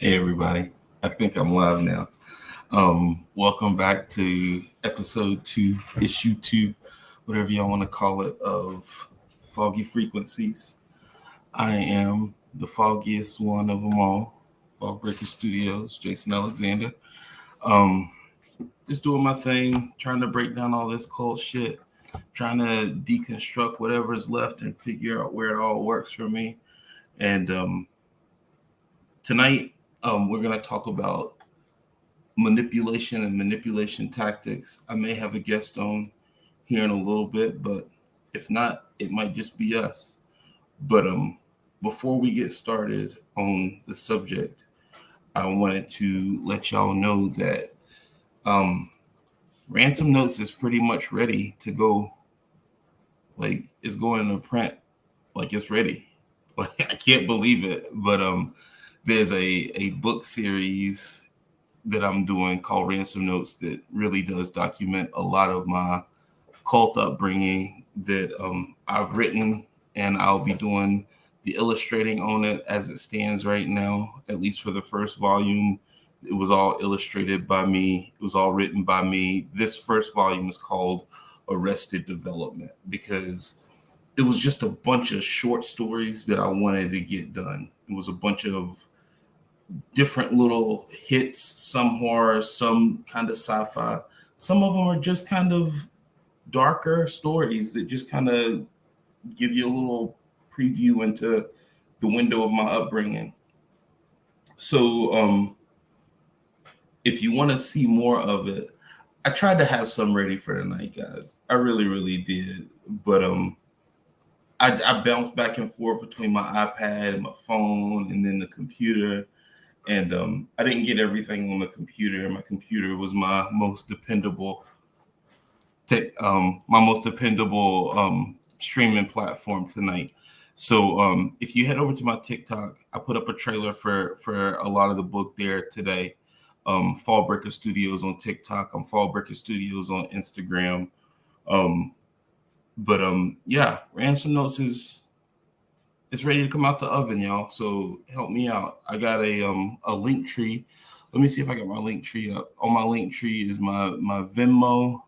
Hey everybody, I think I'm live now. Welcome back to episode 2, issue 2, whatever y'all want to call it, of Foggy Frequencies. I am the foggiest one of them all, Fog Breaker Studios, Jason Alexander. Um, just doing my thing, trying to break down all this cold shit, trying to deconstruct whatever's left and figure out where it all works for me. And tonight, we're going to talk about manipulation and manipulation tactics. I may have a guest on here in a little bit, but if not, it might just be us. But before we get started on the subject, I wanted to let y'all know that Ransom Notes is pretty much ready to go. Like, it's going into print. Like, it's ready. Like, I can't believe it. But there's a book series that I'm doing called Ransom Notes that really does document a lot of my cult upbringing that I've written, and I'll be doing the illustrating on it as it stands right now, at least for the first volume. It was all illustrated by me. It was all written by me. This first volume is called Arrested Development because it was just a bunch of short stories that I wanted to get done. It was a bunch of different little hits, some horror, some kind of sci-fi. Some of them are just kind of darker stories that just kind of give you a little preview into the window of my upbringing. So if you want to see more of it, I tried to have some ready for tonight, guys. I really, really did. But I bounced back and forth between my iPad and my phone and then the computer. And I didn't get everything on the computer. My computer was my most dependable streaming platform tonight. So if you head over to my TikTok, I put up a trailer for a lot of the book there today. Fall Breaker Studios on TikTok. I'm Fall Breaker Studios on Instagram. But yeah, Ransom Notes is it's ready to come out the oven, y'all. So help me out. I got a link tree. Let me see if I got my link tree up. On my link tree is my Venmo.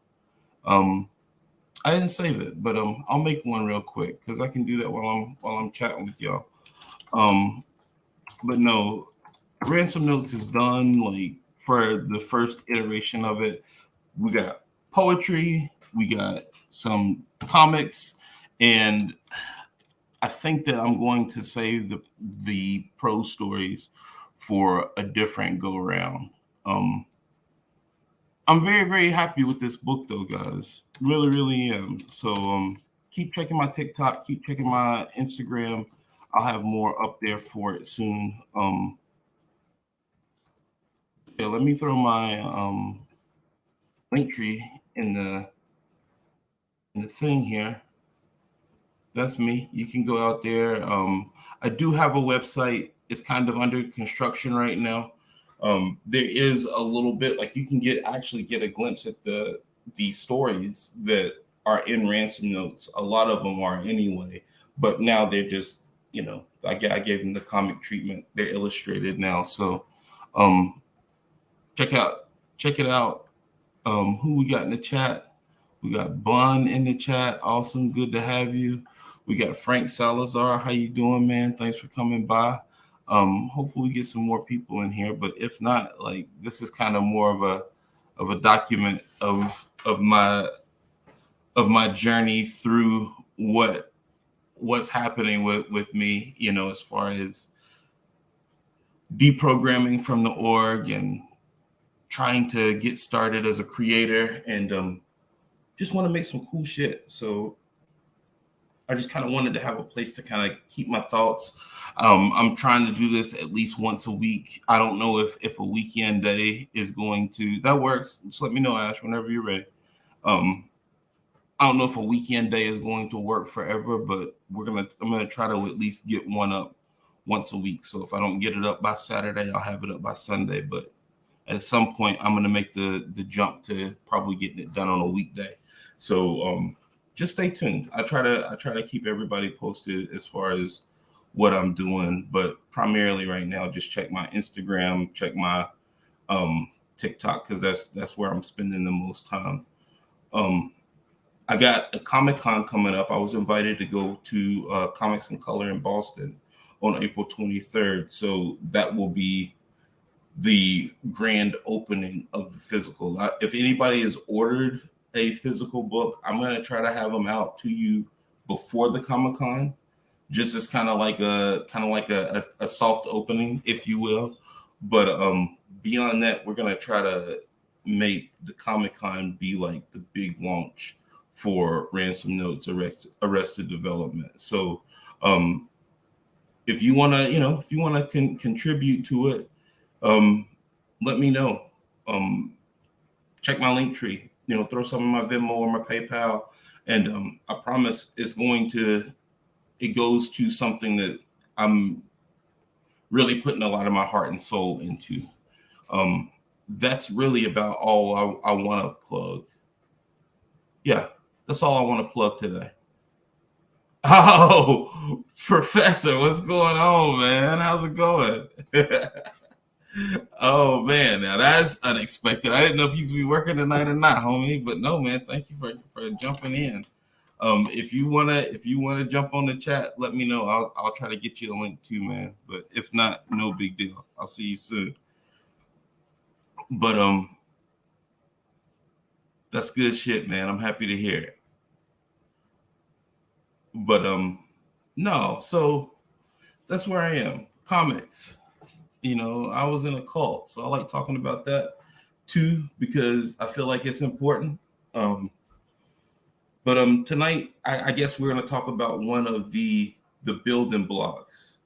I didn't save it, but I'll make one real quick because I can do that while I'm chatting with y'all. But no, Ransom Notes is done. Like for the first iteration of it, we got poetry, we got some comics, and I think that I'm going to save the prose stories for a different go around. I'm very, very happy with this book though, guys. Really, really am. So keep checking my TikTok, keep checking my Instagram. I'll have more up there for it soon. Yeah, let me throw my link tree in the thing here. That's me. You can go out there. I do have a website. It's kind of under construction right now. There is a little bit like you can actually get a glimpse at the stories that are in Ransom Notes. A lot of them are anyway, but now they're just I gave them the comic treatment. They're illustrated now, so check it out. Who we got in the chat? We got Bun in the chat. Awesome, good to have you. We got Frank Salazar. How you doing, man? Thanks for coming by. Hopefully we get some more people in here, but if not, like this is kind of more of a document of my journey through what's happening with me, as far as deprogramming from the org and trying to get started as a creator and just want to make some cool shit. So I just kind of wanted to have a place to kind of keep my thoughts. I'm trying to do this at least once a week. I don't know if a weekend day is going to, that works. Just let me know, Ash, whenever you're ready. I don't know if a weekend day is going to work forever, but I'm gonna try to at least get one up once a week. So if I don't get it up by Saturday, I'll have it up by Sunday. But at some point, I'm gonna make the jump to probably getting it done on a weekday. So just stay tuned. I try to keep everybody posted as far as what I'm doing. But primarily right now, just check my Instagram, check my TikTok, because that's where I'm spending the most time. I got a Comic-Con coming up. I was invited to go to Comics in Color in Boston on April 23rd. So that will be the grand opening of the physical. If anybody has ordered a physical book, I'm going to try to have them out to you before the Comic-Con, just as kind of like a soft opening, if you will. But beyond that, we're going to try to make the Comic-Con be like the big launch for Ransom Notes Arrested Development. So if you want to, if you want to contribute to it, let me know. Check my link tree, throw some of my Venmo or my PayPal. And I promise it goes to something that I'm really putting a lot of my heart and soul into. That's really about all I want to plug. Yeah, that's all I want to plug today. Oh, Professor, what's going on, man? How's it going? Oh man, now that's unexpected. I didn't know if you be working tonight or not, homie. But no, man, thank you for jumping in. If you wanna jump on the chat, let me know. I'll try to get you a link too, man. But if not, no big deal. I'll see you soon. But that's good shit, man. I'm happy to hear it. But no, so that's where I am. Comics. I was in a cult, so I like talking about that too, because I feel like it's important. But tonight, I guess we're going to talk about one of the building blocks.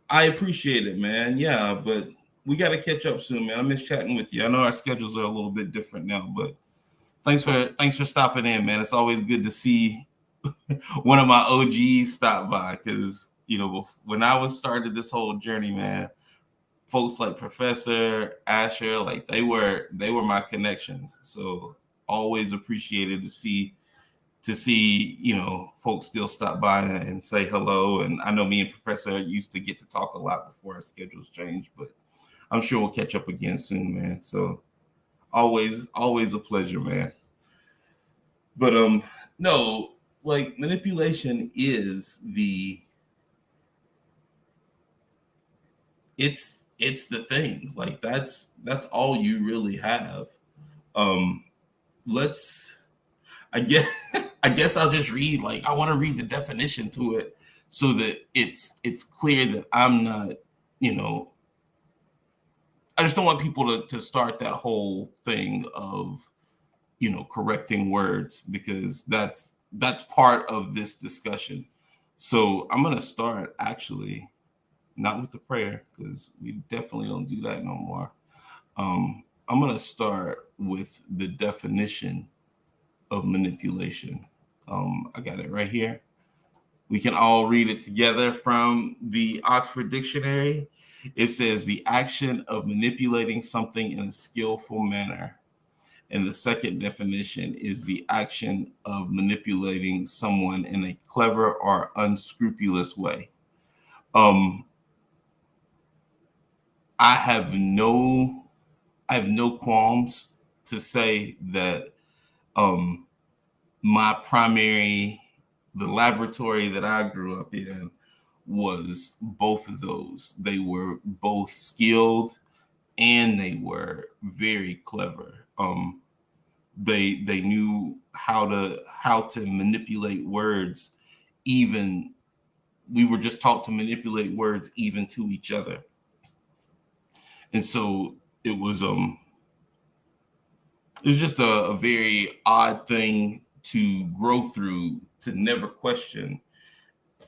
I appreciate it, man. Yeah, but we got to catch up soon, man. I miss chatting with you. I know our schedules are a little bit different now, but thanks for stopping in, man. It's always good to see one of my OGs stop by, because when I was started this whole journey, man, folks like Professor Asher, like they were my connections. So always appreciated to see folks still stop by and say hello. And I know me and Professor used to get to talk a lot before our schedules changed, but I'm sure we'll catch up again soon, man. So always a pleasure, man. But no, like manipulation is it's the thing. Like that's all you really have. I guess I'll just read, like, I want to read the definition to it so that it's clear that I'm not, I just don't want people to start that whole thing of, correcting words, because that's part of this discussion. So I'm going to start actually not with the prayer, because we definitely don't do that no more. I'm going to start with the definition of manipulation. I got it right here. We can all read it together from the Oxford Dictionary. It says the action of manipulating something in a skillful manner. And the second definition is the action of manipulating someone in a clever or unscrupulous way. I have no qualms to say that the laboratory that I grew up in was both of those. They were both skilled and they were very clever. They knew how to manipulate words. Even we were just taught to manipulate words even to each other. And so it was just a very odd thing to grow through, to never question.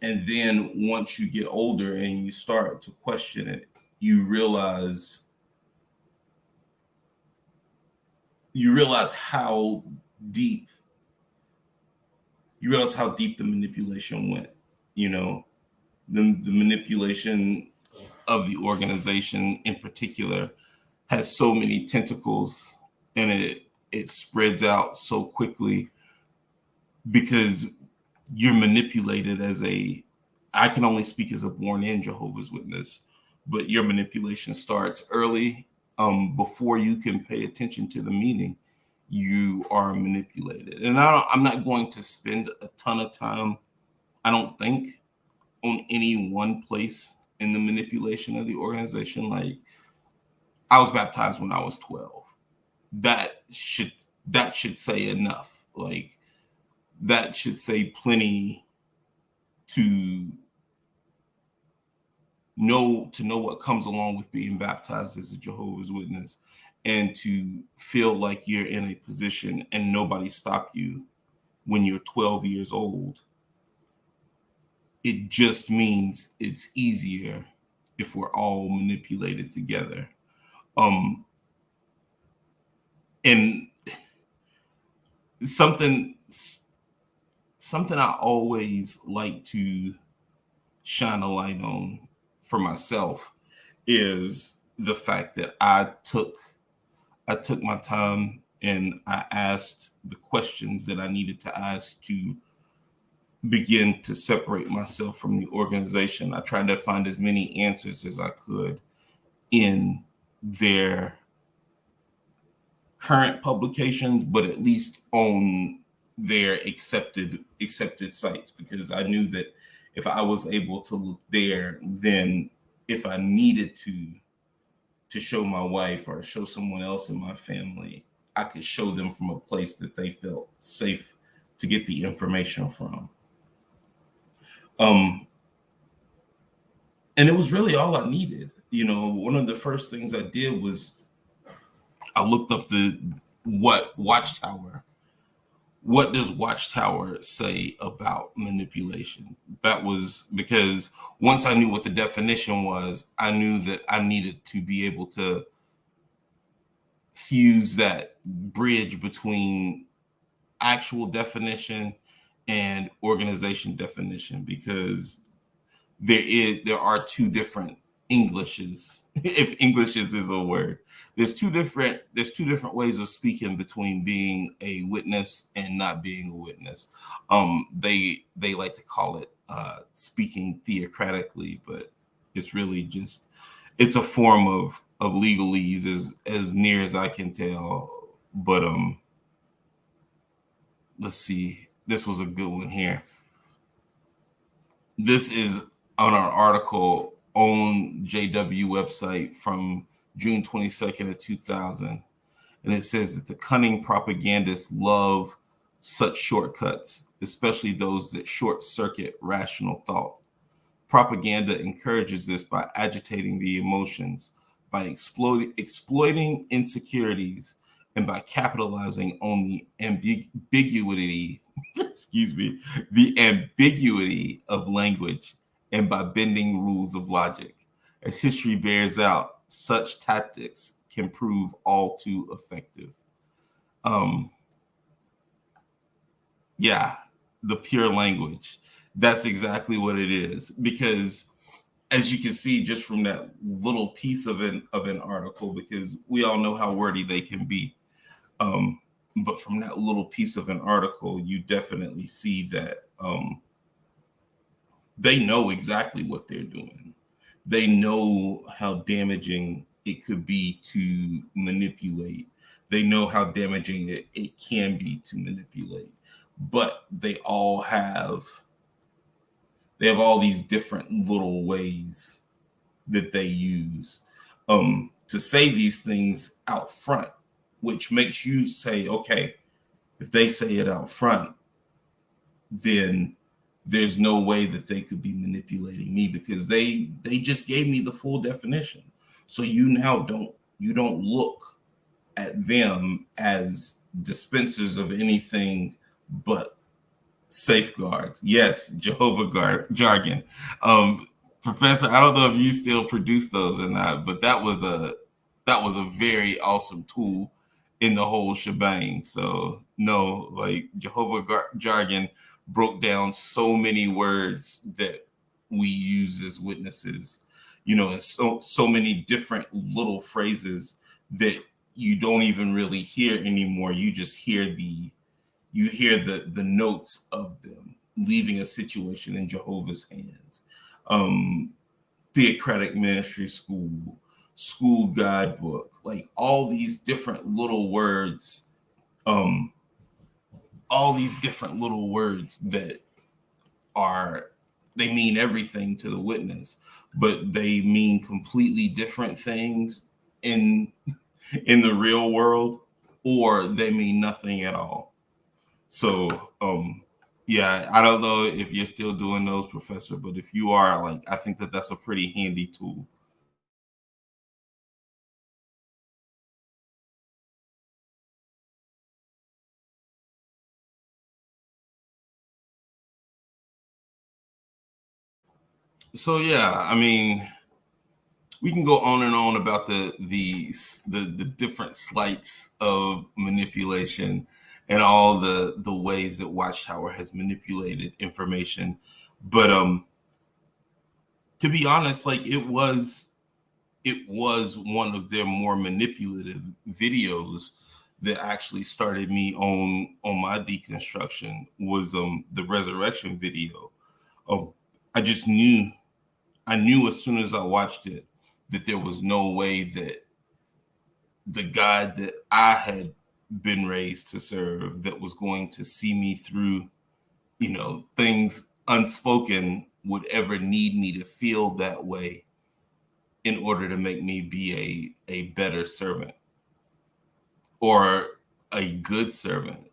And then once you get older and you start to question it, you realize how deep the manipulation went. The manipulation of the organization in particular has so many tentacles, and it spreads out so quickly because you're manipulated as a I can only speak as a born-in Jehovah's Witness, but your manipulation starts early. Before you can pay attention to the meaning, you are manipulated. And I'm not going to spend a ton of time, I don't think, on any one place in the manipulation of the organization. Like, I was baptized when I was 12. That should that should say enough. Like, that should say plenty to know what comes along with being baptized as a Jehovah's Witness, and to feel like you're in a position and nobody stopped you when you're 12 years old. It just means it's easier if we're all manipulated together. Um, and something something I always like to shine a light on for myself is the fact that I took my time and I asked the questions that I needed to ask to begin to separate myself from the organization. I tried to find as many answers as I could in their current publications, but at least on their accepted sites, because I knew that if I was able to look there, then if I needed to show my wife or show someone else in my family, I could show them from a place that they felt safe to get the information from. Um, and it was really all I needed. You know, one of the first things I did was I looked up what Watchtower. What does Watchtower say about manipulation? That was because once I knew what the definition was, I knew that I needed to be able to fuse that bridge between actual definition and organization definition, because there are two different Englishes, if Englishes is a word. There's two different ways of speaking between being a witness and not being a witness. They like to call it speaking theocratically, but it's really just it's a form of legalese as near as I can tell. But let's see. This was a good one here. This is on our article on JW website from June 22nd of 2000. And it says that the cunning propagandists love such shortcuts, especially those that short circuit rational thought. Propaganda encourages this by agitating the emotions, by exploiting insecurities, and by capitalizing on the ambiguity, excuse me, the ambiguity of language, and by bending rules of logic. As history bears out, such tactics can prove all too effective. Um, yeah, the pure language. That's exactly what it is. Because as you can see just from that little piece of an article, because we all know how wordy they can be. But from that little piece of an article, you definitely see that they know exactly what they're doing. They know how damaging it could be to manipulate. They know how damaging it can be to manipulate. But they have all these different little ways that they use to say these things out front, which makes you say, okay, if they say it out front, then there's no way that they could be manipulating me, because they just gave me the full definition. So you don't look at them as dispensers of anything but safeguards. Yes, jargon. Professor, I don't know if you still produce those or not, but that was a very awesome tool in the whole shebang. So no, like jargon broke down so many words that we use as witnesses, and so many different little phrases that you don't even really hear anymore. You just hear the notes of them leaving a situation in Jehovah's hands. Theocratic Ministry School Guidebook, like all these different little words, that they mean everything to the witness, but they mean completely different things in the real world, or they mean nothing at all. So yeah, I don't know if you're still doing those, Professor, but if you are, like, I think that that's a pretty handy tool. So yeah, I mean, we can go on and on about the different sleights of manipulation and all the ways that Watchtower has manipulated information. But to be honest, like it was one of their more manipulative videos that actually started me on my deconstruction, was the resurrection video. Um, I just I knew as soon as I watched it that there was no way that the God that I had been raised to serve, that was going to see me through, things unspoken, would ever need me to feel that way in order to make me be a better servant or a good servant.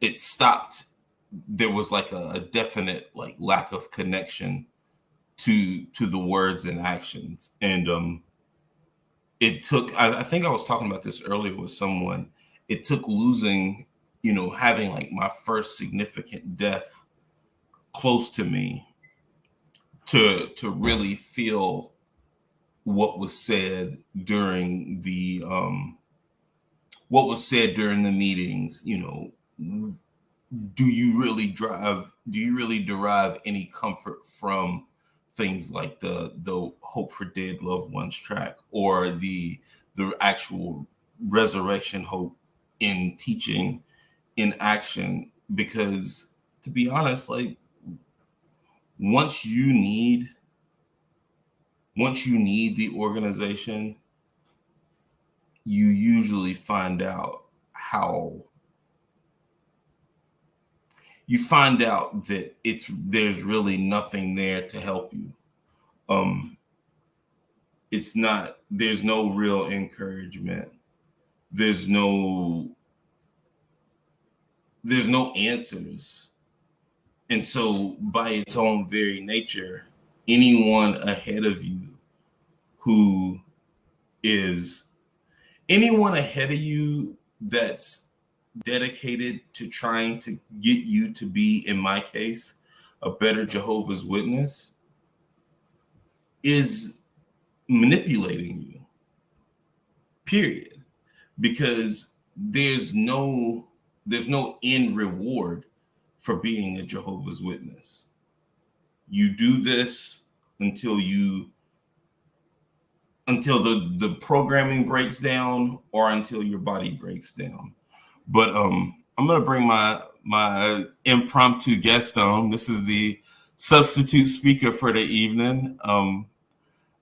It stopped. There was like a definite like lack of connection to the words and actions. And it took, I think I was talking about this earlier with someone, it took losing, having like my first significant death close to me to really feel what was said during the meetings. Do you really derive any comfort from things like the Hope for Dead Loved Ones track, or the actual resurrection hope in teaching, in action? Because, to be honest, like, once you need the organization, you usually find out that there's really nothing there to help you. There's no real encouragement. There's no answers. And so, by its own very nature, anyone ahead of you who is anyone ahead of you that's dedicated to trying to get you to be, in my case, a better Jehovah's Witness, is manipulating you, period. Because there's no end reward for being a Jehovah's Witness. You do this until the programming breaks down, or until your body breaks down. But I'm gonna bring my impromptu guest on. This is the substitute speaker for the evening,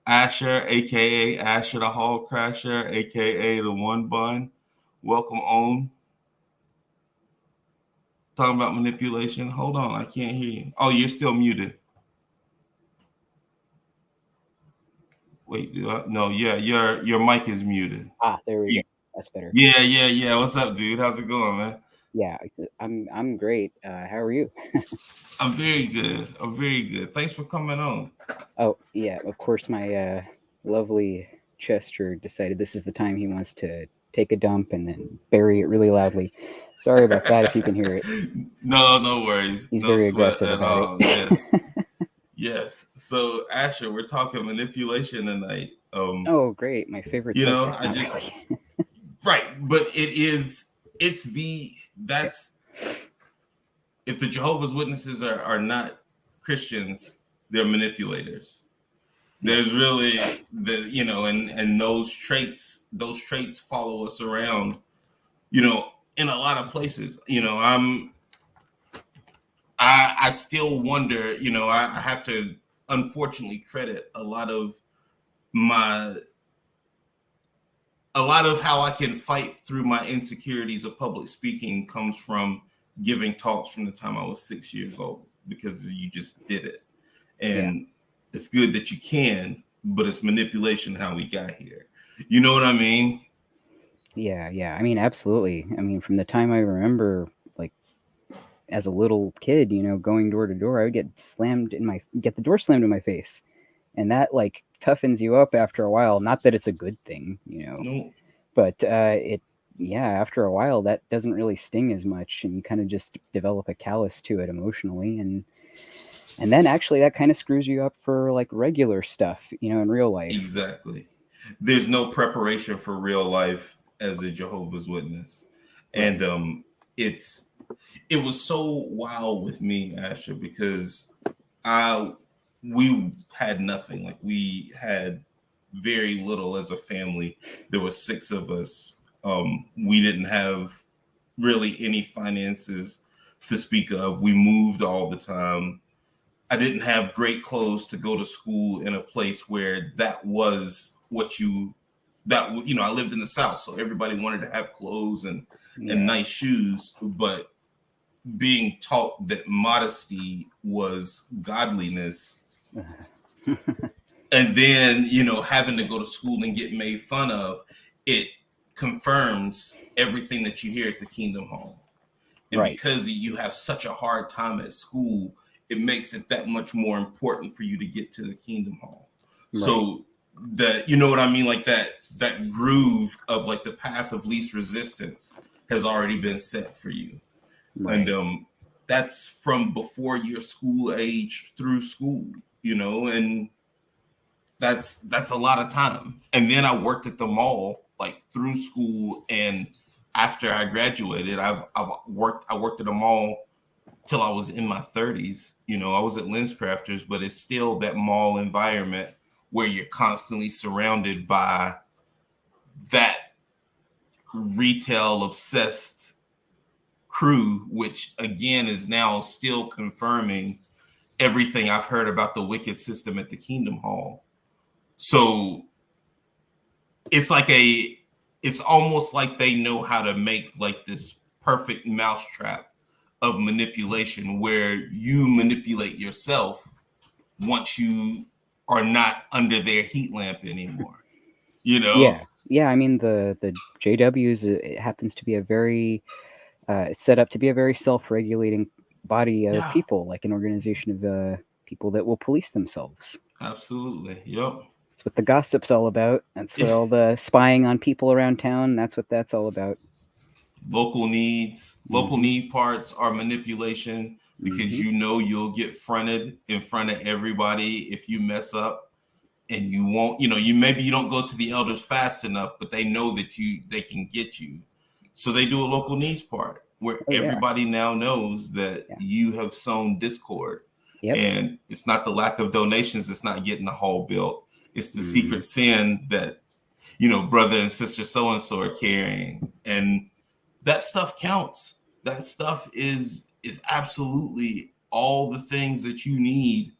Asher, aka Asher the Hall Crasher, aka the One Bun. Welcome on. Talking about manipulation. Hold on, I can't hear you. Oh, you're still muted. Wait, no, yeah, your mic is muted. There we go. That's better. Yeah. What's up, dude? How's it going, man? Yeah, I'm great. How are you? I'm very good. Thanks for coming on. Oh yeah, of course. My lovely Chester decided this is the time he wants to take a dump and then bury it really loudly. Sorry about that if you can hear it. No worries. He's no very sweat aggressive at about all. it. Yes. So, Asher, we're talking manipulation tonight. Oh, great! My favorite subject. Not really. Right, but that's if the Jehovah's Witnesses are not Christians, they're manipulators. There's really and those traits follow us around, in a lot of places. I still wonder, I have to unfortunately credit my a lot of how I can fight through my insecurities of public speaking comes from giving talks from the time I was 6 years old, because you just did it. And it's good that you can, but it's manipulation how we got here. You know what I mean? Yeah. I mean, absolutely. I mean, from the time I remember, like as a little kid, going door to door, I would get the door slammed in my face, and that like toughens you up after a while. Not that it's a good thing, No. but after a while, that doesn't really sting as much, and you kind of just develop a callus to it emotionally, and then actually that kind of screws you up for like regular stuff, in real life. Exactly. There's no preparation for real life as a Jehovah's Witness. And Right. it was so wild with me, Asher, because I we had nothing. Like, we had very little as a family. There were 6 of us. We didn't have really any finances to speak of. We moved all the time. I didn't have great clothes to go to school in a place where that was what I lived in the South, so everybody wanted to have clothes and nice shoes, but being taught that modesty was godliness, and then having to go to school and get made fun of, it confirms everything that you hear at the Kingdom Home. And Right. because you have such a hard time at school, it makes it that much more important for you to get to the Kingdom Hall. Right. So that, you know what I mean, like that groove of like the path of least resistance has already been set for you. Right. And that's from before your school age through school, and that's a lot of time. And then I worked at the mall like through school, and after I graduated, I worked at a mall till I was in my 30s. I was at Lens Crafters, but it's still that mall environment where you're constantly surrounded by that retail obsessed crew, which again is now still confirming everything I've heard about the wicked system at the Kingdom Hall. So it's almost like they know how to make like this perfect mousetrap of manipulation, where you manipulate yourself once you are not under their heat lamp anymore. Yeah. I mean, the JWs, it happens to be a very set up to be a very self-regulating body of people, like an organization of people that will police themselves. Absolutely. Yep. That's what the gossip's all about. That's what all the spying on people around town, that's what that's all about. Local needs, local need parts are manipulation, because you'll get fronted in front of everybody if you mess up, and you won't, maybe you don't go to the elders fast enough, but they know that they can get you. So they do a local needs part where everybody now knows that you have sown discord. And it's not the lack of donations that's not getting the hall built. It's the secret sin that, brother and sister so-and-so are carrying. And that stuff counts. That stuff is absolutely all the things that you need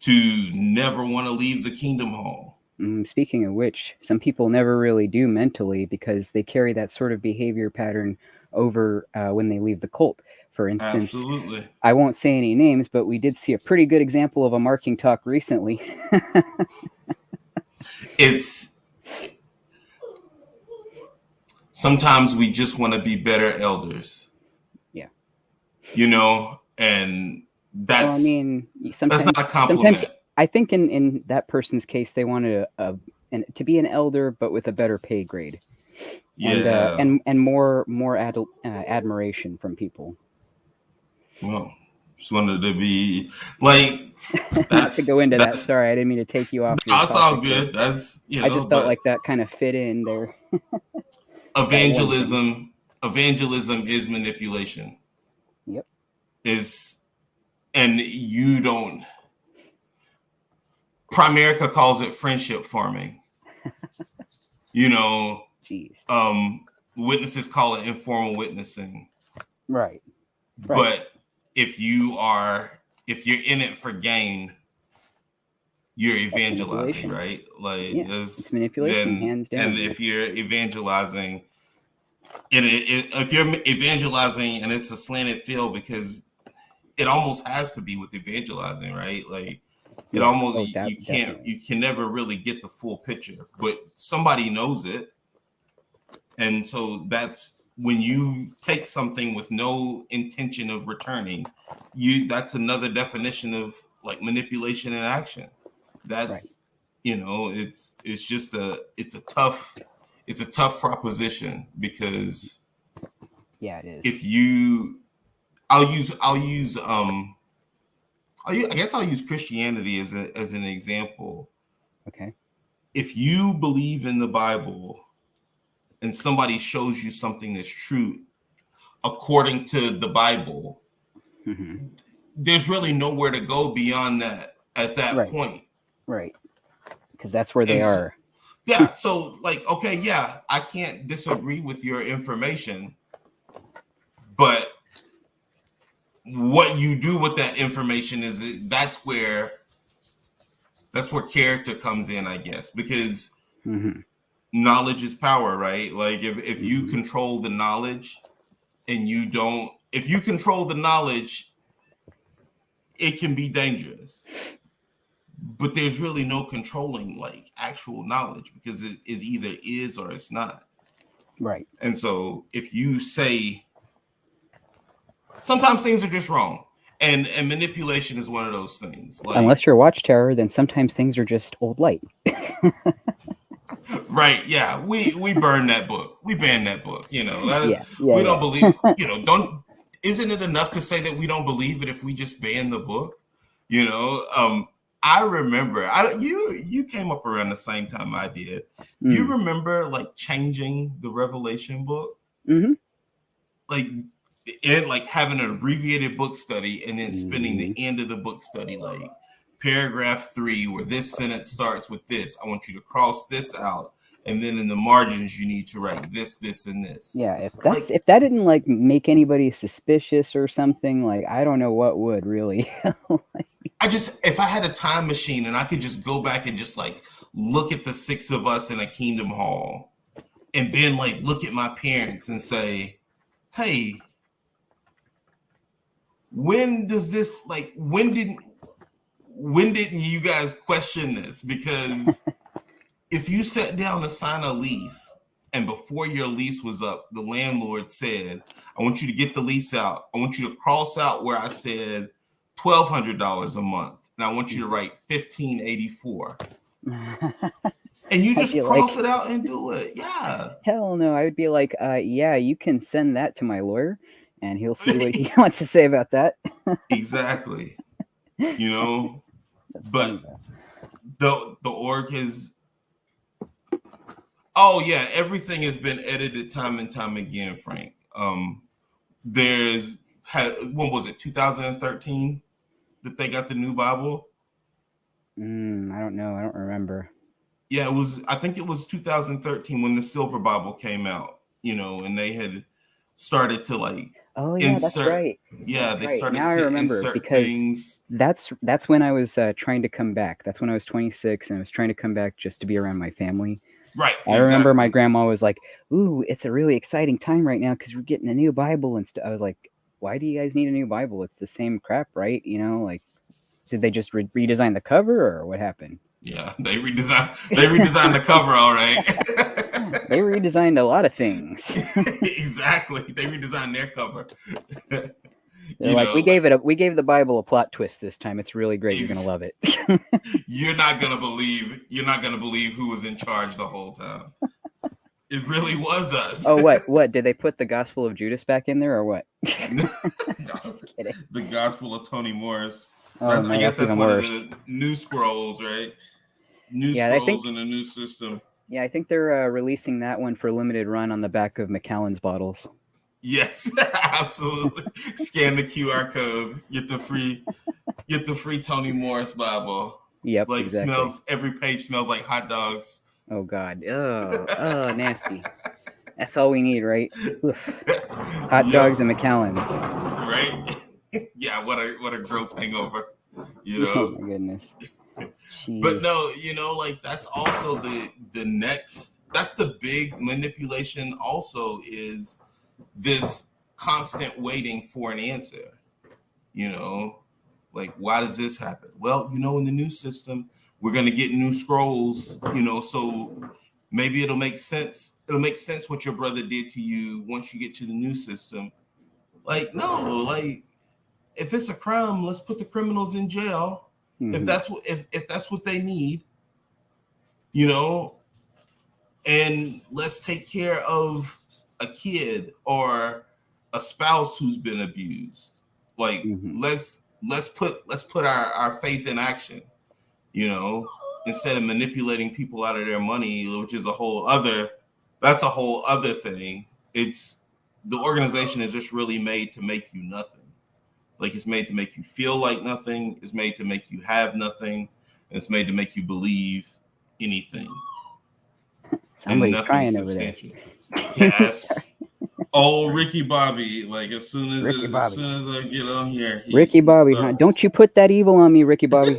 to never want to leave the Kingdom Hall. Speaking of which, some people never really do mentally, because they carry that sort of behavior pattern over when they leave the cult. For instance, absolutely. I won't say any names, but we did see a pretty good example of a marking talk recently. It's sometimes we just want to be better elders. Yeah. And that's, well, I mean, sometimes that's not a compliment. Sometimes I think in that person's case, they wanted to be an elder, but with a better pay grade. Yeah. And more admiration from people. Well, just wanted to be like, not to go into that. Sorry, I didn't mean to take you off. That's all good. That's I just felt like that kind of fit in there. Evangelism is manipulation. Yep. And you don't. Primerica calls it friendship farming. Jeez. Witnesses call it informal witnessing. Right. But if you're in it for gain, you're evangelizing, right? Like, Yeah, it's manipulation, hands down. and if you're evangelizing, if you're evangelizing and it's a slanted field, because it almost has to be with evangelizing, right? Like, it almost, Definitely. you can never really get the full picture, but somebody knows it. And so that's when you take something with no intention of returning, that's another definition of like manipulation in action. That's it's just it's a tough proposition, because it is. if you I'll use I guess I'll use Christianity as an example. Okay. If you believe in the Bible and somebody shows you something that's true according to the Bible, there's really nowhere to go beyond that at that point. Right. Because that's where they are. Yeah. So like, okay, yeah, I can't disagree with your information, but what you do with that information that's where character comes in, I guess, because knowledge is power, right? Like if you control the knowledge and if you control the knowledge, it can be dangerous. But there's really no controlling like actual knowledge, because it either is or it's not. Right. And so if you say, sometimes things are just wrong. And manipulation is one of those things. Like, unless you're a watchtower, then sometimes things are just old light. Right. Yeah. We burn that book. We ban that book. We don't believe, isn't it enough to say that we don't believe it if we just ban the book? I remember you came up around the same time I did. You remember like changing the Revelation book? Like having an abbreviated book study and then spending the end of the book study like paragraph 3 where this sentence starts with this. I want you to cross this out, and then in the margins you need to write this, and this. Yeah, if that didn't like make anybody suspicious or something, like I don't know what would really. If I had a time machine and I could just go back and just like look at the 6 of us in a Kingdom Hall, and then like look at my parents and say, hey, when didn't you guys question this? Because if you sat down to sign a lease and before your lease was up, the landlord said, I want you to get the lease out. I want you to cross out where I said $1,200 a month, and I want you to write $1,584. And you just cross it out and do it. Yeah. Hell no. I would be like, yeah, you can send that to my lawyer and he'll see what he wants to say about that. Exactly. But the org has, everything has been edited time and time again, Frank. When was it, 2013 that they got the new Bible? I don't know. I don't remember. Yeah, I think it was 2013 when the Silver Bible came out, and they had started to like, that's right. Yeah, that's right. Now I remember, because things. That's when I was trying to come back. That's when I was 26 and I was trying to come back just to be around my family. Right. I remember my grandma was like, "Ooh, it's a really exciting time right now because we're getting a new Bible and stuff." I was like, "Why do you guys need a new Bible? It's the same crap, right? Like, did they just redesign the cover or what happened?" Yeah, they redesigned the cover, all right. They redesigned a lot of things. Exactly. They redesigned their cover. They're like, we gave the Bible a plot twist this time. It's really great. You're gonna love it. You're not gonna believe who was in charge the whole time. It really was us. Oh, what? Did they put the Gospel of Judas back in there or what? No, just kidding. The Gospel of Tony Morris. Oh, no, I guess that's one worse. of the new scrolls, right? Scrolls in a new system. Yeah, I think they're releasing that one for limited run on the back of Macallan's bottles. Yes, absolutely. Scan the QR code. Get the free Tony Morris Bible. Yep, like exactly. Every page smells like hot dogs. Oh God. Oh, nasty. That's all we need, right? Oof. Hot dogs and Macallan's. Right. Yeah, what a gross hangover, you Oh know. my goodness. But Jeez. no, like that's also the next. That's the big manipulation. Also, is this constant waiting for an answer. You know, like why does this happen? Well, in the new system, we're gonna get new scrolls. So maybe it'll make sense. It'll make sense what your brother did to you once you get to the new system. Like no, like if it's a crime, let's put the criminals in jail. If Hmm. that's what if that's what they need, you know, and let's take care of a kid or a spouse who's been abused. Like Hmm. let's put our faith in action, you know, instead of manipulating people out of their money, which is that's a whole other thing. It's the organization is just really made to make you nothing. Like it's made to make you feel like nothing. It's made to make you have nothing. It's made to make you believe anything and Somebody's nothing crying over there. substantial. Yes. Sorry. Oh, Ricky Bobby. Like as soon as Ricky as Bobby. soon as I get on here, Ricky he Bobby, huh? starts. Don't you put that evil on me, Ricky Bobby.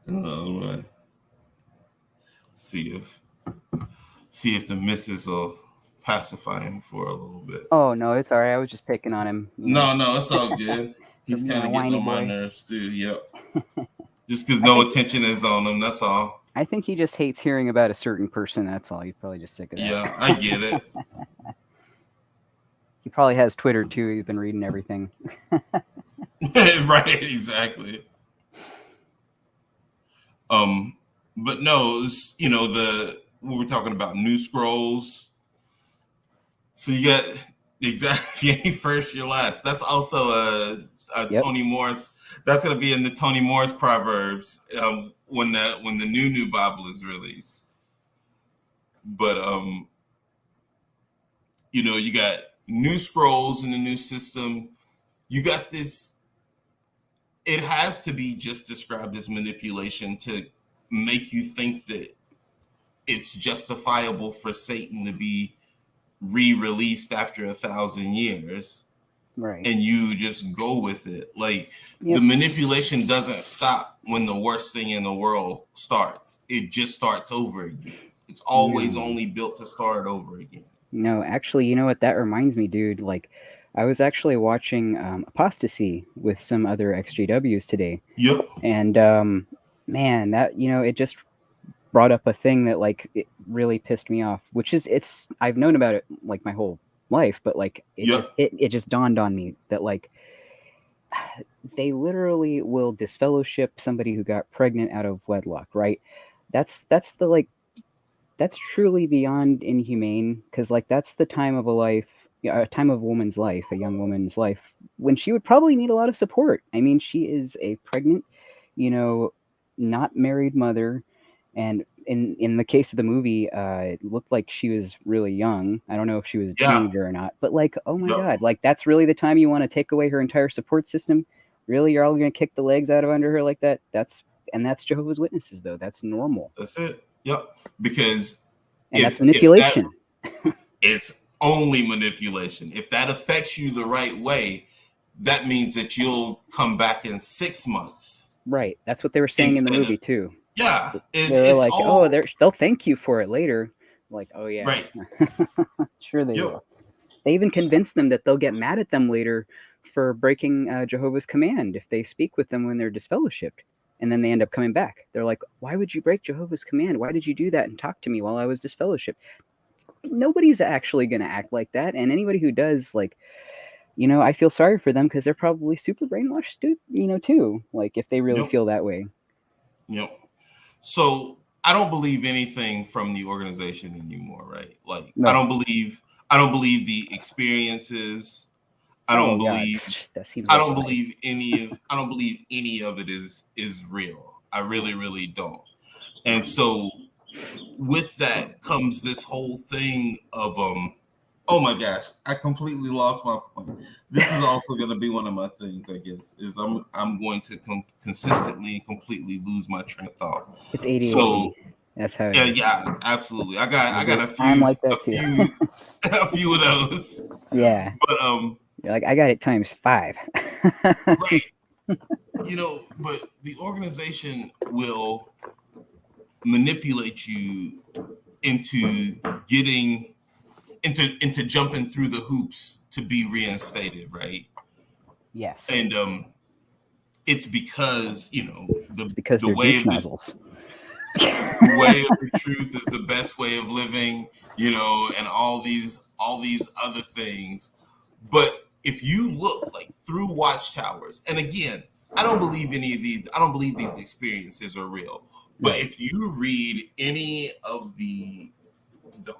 Oh, see if see if the missus will pacify him for a little bit. Oh no, it's all right. I was just picking on him. No, it's all good. For He's being kind a of getting whiny on my boy. nerves too. Yep. Just because I no think attention is on him. That's all. I think he just hates hearing about a certain person. That's all. He's probably just sick of Yeah, I that. get it. He probably has Twitter too. He's been reading everything. Right, exactly. Um, but no, it's, the we were talking about new scrolls. So you got exactly you ain't first, you're last. That's also a Yep. Tony Morris. That's gonna be in the Tony Morris proverbs when the new Bible is released. But you got new scrolls in the new system. You got this. It has to be just described as manipulation to make you think that it's justifiable for Satan to be re-released after 1,000 years, Right. and you just go with it. Like the Yep. manipulation doesn't stop when the worst thing in the world starts. It just starts over again. It's always No. only built to start over again. No, actually, you know what that reminds me, dude? Like, I was actually watching Apostasy with some other XGWs today, Yep. and man, that it just brought up a thing that like it really pissed me off. Which is, I've known about it like my whole life, but like Yep. it just dawned on me that like they literally will disfellowship somebody who got pregnant out of wedlock, right? That's the like that's truly beyond inhumane because like that's the time of a life, yeah, a time of a woman's life, a young woman's life when she would probably need a lot of support. I mean, she is a pregnant, you know, not married mother, and in the case of the movie, it looked like she was really young. I don't know if she was a Yeah. teenager or not, but like, oh my Yep. god, like that's really the time you want to take away her entire support system? Really, you're all going to kick the legs out of under her like that? That's Jehovah's Witnesses, though. That's normal, That's it. Yep. Because and that's if that manipulation. it's only manipulation. If that affects you the right way, that means that you'll come back in 6 months Right. That's what they were saying in the instead of movie too. yeah. They were It's like, "Oh, all they'll thank you for it later." Like, "Oh yeah, right. sure they Yep. will." They even convince them that they'll get mad at them later for breaking Jehovah's command if they speak with them when they're disfellowshipped, and then they end up coming back. They're like, "Why would you break Jehovah's command? Why did you do that and talk to me while I was disfellowshipped?" Nobody's actually going to act like that, and anybody who does, like, I feel sorry for them because they're probably super brainwashed, too. Like, if they really Yep. feel that way. Yep. So I don't believe anything from the organization anymore, right? Like No. I don't believe the experiences. I Oh don't God, believe that seems I like don't lies. believe any of it is real. I No. really don't. And so with that comes this whole thing of oh my gosh, I completely lost my point. This is also going to be one of my things, I guess, is I'm going to consistently and completely lose my train of thought. It's So ADHD. That's how it Yeah, is. yeah, absolutely. I got I'm like a that too. few a few of those. Yeah. But You're like, I got it times 5. right, but the organization will manipulate you into getting into jumping through the hoops to be reinstated, right? Yes. And it's because It's because the they're way douche of nozzles. the way of the truth is the best way of living, and all these other things. But if you look like through watchtowers, and again, I don't believe these experiences are real. But Right. if you read any of the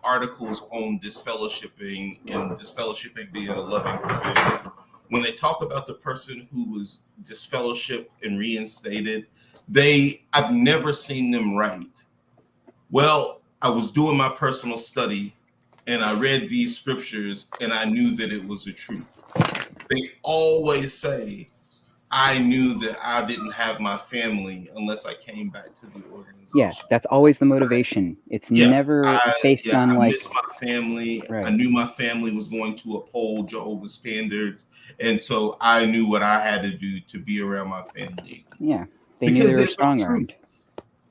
articles on disfellowshipping and disfellowshipping being a loving provision, when they talk about the person who was disfellowshipped and reinstated, I've never seen them write, well, I was doing my personal study and I read these scriptures and I knew that it was the truth. They always say, I knew that I didn't have my family unless I came back to the Yeah, organization. that's always the motivation. It's Yeah, never based on I like, miss my family. I right. knew my family was going to uphold Jehovah's standards, and so I knew what I had to do to be around my family Yeah. They knew they because were there's no strong truth, armed.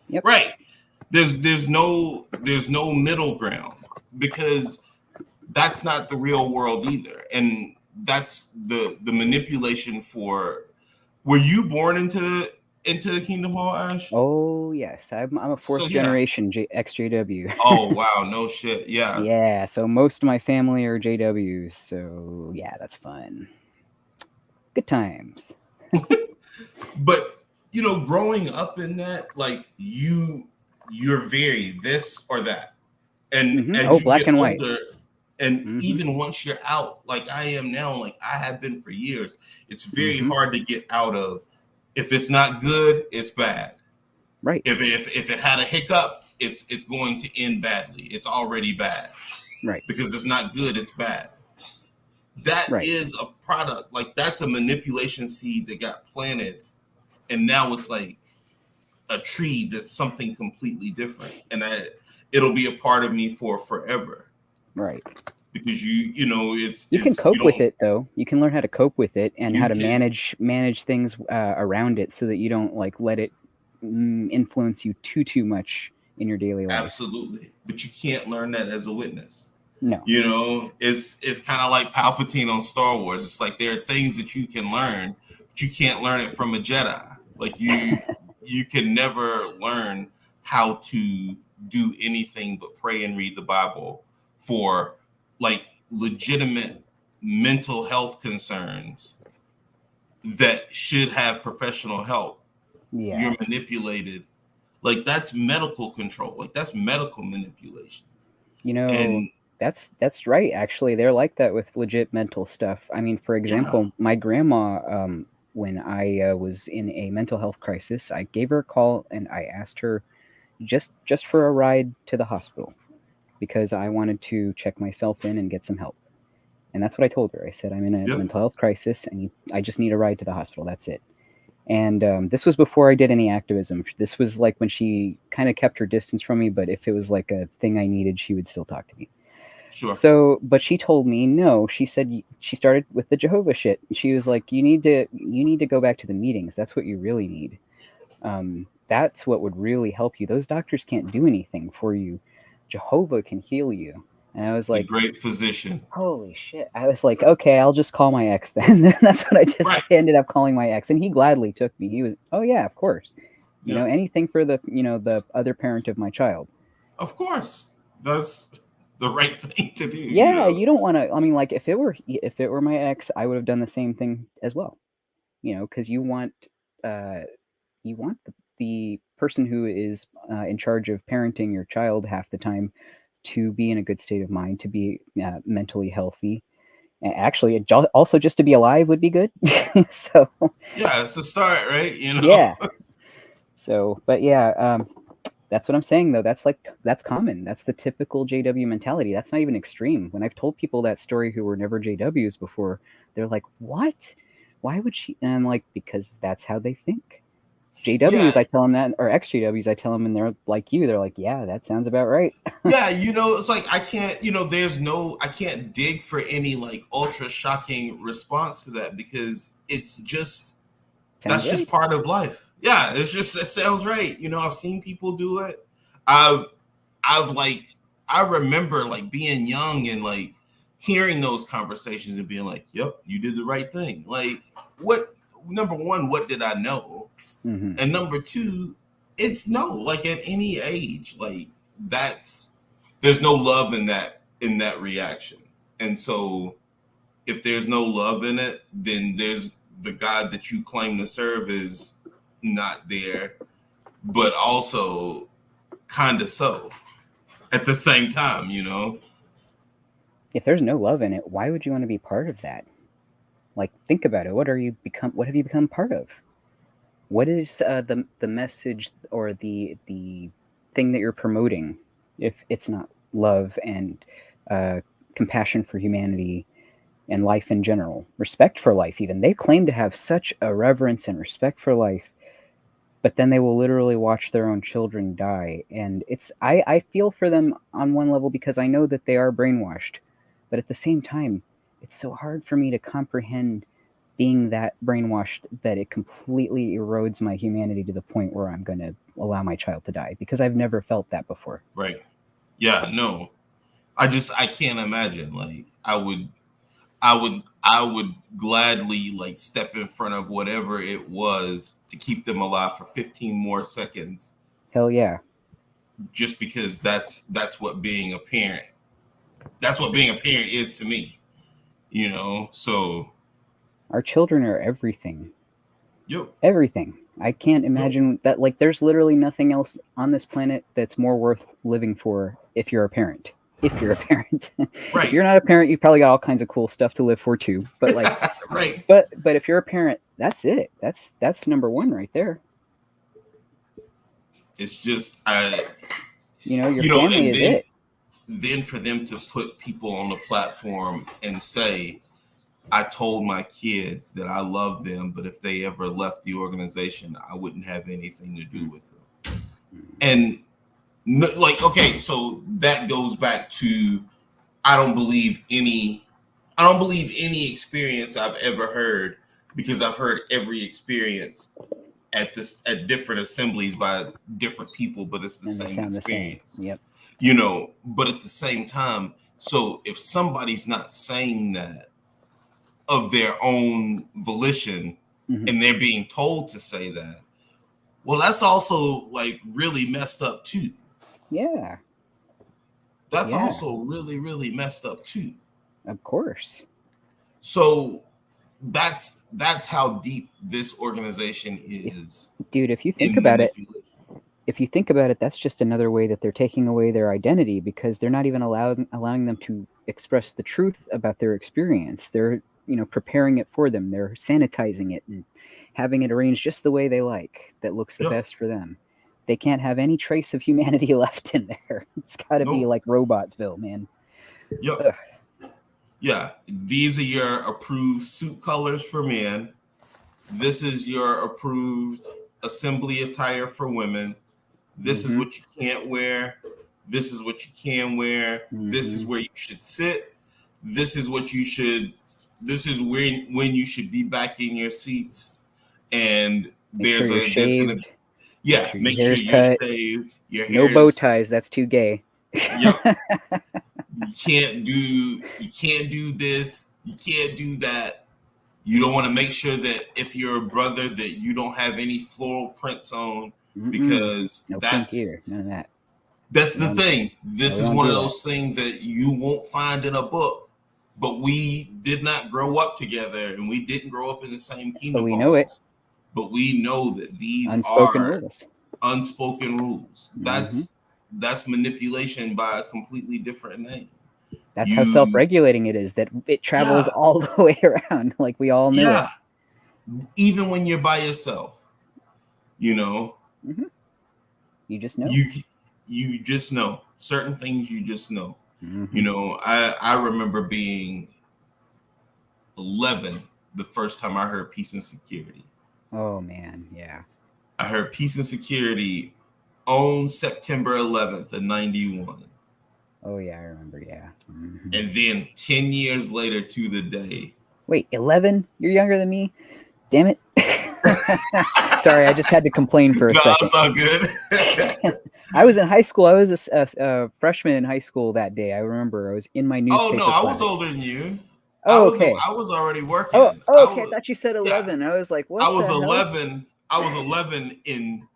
Yep. right? There's no middle ground because that's not the real world either, and that's the manipulation for. Were you born into the Kingdom Hall, Ash? Oh, yes. I'm a So fourth yeah. generation XJW. Oh wow, no shit. Yeah. Yeah, so most of my family are JWs. So, yeah, that's fun. Good times. But growing up in that, like you're very this or that. And as Oh, you black get and white. older, and Hmm. even once you're out, like I am now, like I have been for years, it's very Hmm. hard to get out of. If it's not good, it's bad. Right. If it had a hiccup, it's going to end badly. It's already bad Right. because it's not good, it's bad. That Right. is a product, like that's a manipulation seed that got planted, and now it's like a tree that's something completely different, and it'll be a part of me for forever Right. because You can it's you cope with don't it though. You can learn how to cope with it and how you to can manage things around it so that you don't like let it influence you too much in your daily life. absolutely, but you can't learn that as a witness. No. It's kind of like Palpatine on Star Wars. It's like there are things that you can learn, but you can't learn it from a Jedi. Like you can never learn how to do anything but pray and read the Bible for like legitimate mental health concerns that should have professional help. Yeah. You're manipulated. Like that's medical control. Like that's medical manipulation. You know, And that's right. Actually, they're like that with legit mental stuff. I mean, for yeah, example, my grandma, when I was in a mental health crisis, I gave her a call and I asked her just for a ride to the hospital because I wanted to check myself in and get some help. And that's what I told her. I said, I'm in a yep, mental health crisis and I just need a ride to the hospital. That's it. And this was before I did any activism. This was like when she kind of kept her distance from me, but if it was like a thing I needed, she would still talk to me. sure. So, but she told me no. She said she started with the Jehovah shit. She was like, you need to go back to the meetings. That's what you really need. That's what would really help you. Those doctors can't do anything for you. Jehovah can heal you. And I was The like, great physician. holy shit. I was like, okay, I'll just call my ex then. That's what I Right. ended up calling my ex. And he gladly took me. He was, oh yeah, of course. Yep. Anything for the other parent of my child. Of course. That's the right thing to do. Yeah, you don't want to. I mean, like if it were my ex, I would have done the same thing as well. Because uh, you want the person who is in charge of parenting your child half the time to be in a good state of mind, to be mentally healthy. Actually, also just to be alive would be good. So, Yeah, it's a start, right? yeah. So, but yeah, that's what I'm saying though. That's common. That's the typical JW mentality. That's not even extreme. When I've told people that story who were never JWs before, they're like, "What? Why would she?" And I'm like, "Because that's how they think." JWs, Yeah, I tell them that, or XJWs, I tell them, and they're like you. They're like, yeah, that sounds about right. yeah, it's like I can't, I can't dig for any like ultra shocking response to that because it's just Sounds that's just right. part of life. Yeah, it sounds right. I've seen people do it. I've I've like I remember like being young and like hearing those conversations and being like, "Yep, you did the right thing." Like, what? Number one, what did I know? Mm-hmm. And number two, it's no. Like at any age, like that's there's no love in that reaction. And so, if there's no love in it, then there's the God that you claim to serve is not there, but also kind of so at the same time. If there's no love in it, why would you want to be part of that? Like, think about it. What have you become part of? What is the message or the thing that you're promoting if it's not love and uh, compassion for humanity and life in general, respect for life? Even they claim to have such a reverence and respect for life, but then they will literally watch their own children die, and I feel for them on one level because I know that they are brainwashed, but at the same time, it's so hard for me to comprehend being that brainwashed that it completely erodes my humanity to the point where I'm going to allow my child to die because I've never felt that before. Right. Yeah, no. I can't imagine. Like I would gladly like step in front of whatever it was to keep them alive for 15 more seconds Hell yeah. just because that's what being a parent is to me. So Our children are everything. yep, Everything. I can't yep, imagine that, like, there's literally nothing else on this planet that's more worth living for if you're a parent. If you're a parent. If right. you're not a parent, you've probably got all kinds of cool stuff to live for too. But like Right. but if you're a parent, that's it. That's number one right there. It's just Your family and is then it. for them to put people on the platform and say, I told my kids that I love them, but if they ever left the organization, I wouldn't have anything to do with them. And like, okay, so that goes back to I don't believe any experience I've ever heard because I've heard every experience at different assemblies by different people, but it's the And they same sound the same. experience. Yep. But at the same time, so if somebody's not saying that of their own volition Mm-hmm. and they're being told to say that, well, that's also like really messed up too. Yeah. That's Yeah. also really, really messed up too. Of course. So that's how deep this organization If, is dude, if you think in about it, manipulation. that's just another way that they're taking away their identity because they're not even allowing them to express the truth about their experience. They're, preparing it for them. They're sanitizing it and having it arranged just the way they like, that looks the Yep. best for them. They can't have any trace of humanity left in there. It's got to be Nope. like Robotsville, man. Yep. Ugh. Yeah. These are your approved suit colors for men. This is your approved assembly attire for women. This is Mm-hmm. what you can't wear. This is what you can wear. This is Mm-hmm. where you should sit. This is what you should. This is when you should be back in your seats. And Make sure you're there's gonna shaved. Make yeah. sure your Make sure hair's you're cut. shaved. Your No hair bow is ties. That's too gay. yep. You can't do this. You can't do that. You don't want to make sure that if you're a brother that you don't have any floral prints on Mm-mm. because No pink that's either. None of that. that's We the don't. thing. No, This we is don't one do of that. those things that you won't find in a book. But we did not grow up together and we didn't grow up in the same But kingdom we know it. halls. But we know that these Unspoken are rules. unspoken rules. Mm-hmm. That's manipulation by a completely different name. That's how You self-regulating it is. That it travels yeah, all the way around. Like we all knew it. yeah. Even when you're by yourself, you know, Mm-hmm. You just know. you just know certain things. You just know. Mm-hmm. I remember being 11 the first time I heard peace and security. Oh man, yeah. I heard Peace and Security on September 11th of 91. Oh yeah, I remember. Yeah. And then 10 years later to the day. Wait, 11? You're younger than me? Damn it. Sorry, I just had to complain for a No, second. it's all good. I was in high school. I was a freshman in high school that day. I remember I was in my Oh no, newspaper I was class. older than you. Oh, okay. I was already Oh, working. oh, okay. I thought you said Yeah, 11. I was like, I what was the hell? 11. I was 11 in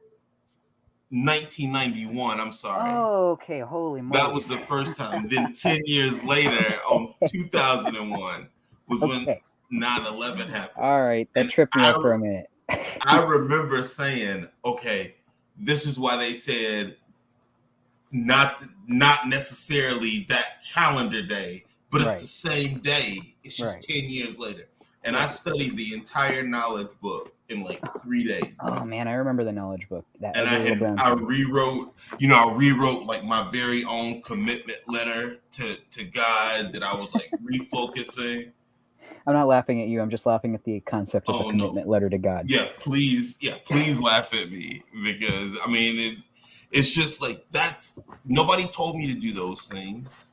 1991. I'm sorry. Oh, okay. Holy That was moly's. the first time. Then 10 years later, on 2001, was when Okay. 9/11 happened. All right. That And tripped me up for a minute. I remember saying, okay, this is why they said not necessarily that calendar day, but it's Right. the same day. It's just Right. 10 years later. And I Right. studied the entire knowledge book in like 3 days. Oh man, I remember the knowledge book. That And ugly little brown thing. I rewrote like my very own commitment letter to God that I was like refocusing. I'm not laughing at you. I'm just laughing at the concept of a Oh no. commitment letter to God. Please laugh at me, because I mean it's just like, that's, nobody told me to do those things.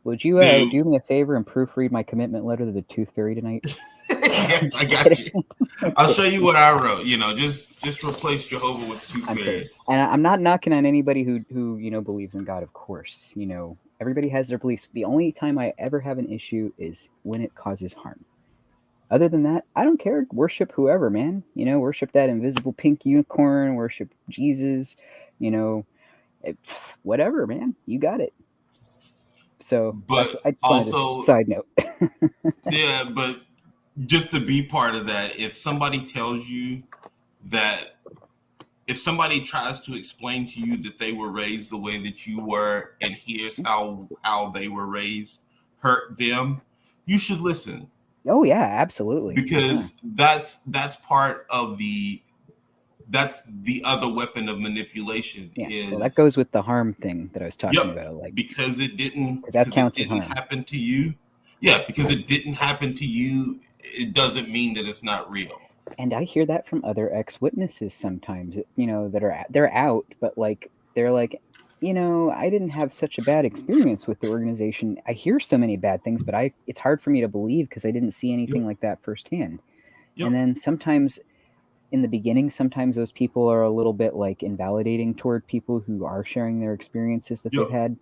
Would you do me a favor and proofread my commitment letter to the Tooth Fairy tonight? Yes, I got you. I'll show you what I wrote. Just replace Jehovah with Tooth Fairy. And I'm not knocking on anybody who believes in God. Of course, everybody has their beliefs. The only time I ever have an issue is when it causes harm. Other than that, I don't care. Worship whoever, man. Worship that invisible pink unicorn. Worship Jesus. Whatever, man. You got it. So But I just also, wanted a side note. yeah, but just to be part of that, if somebody tells you that, if somebody tries to explain to you that they were raised the way that you were, and here's how they were raised hurt them, you should listen. Oh yeah, absolutely. Because that's part of that's the other weapon of manipulation. Yeah, is well, that goes with the harm thing that I was talking about. Like, because it didn't happen to you. Yeah, because it didn't happen to you, it doesn't mean that it's not real. And I hear that from other ex-witnesses sometimes, that they're out, but like they're like, I didn't have such a bad experience with the organization. I hear so many bad things, but it's hard for me to believe because I didn't see anything like that firsthand. And then sometimes in the beginning, sometimes those people are a little bit like invalidating toward people who are sharing their experiences that they've had.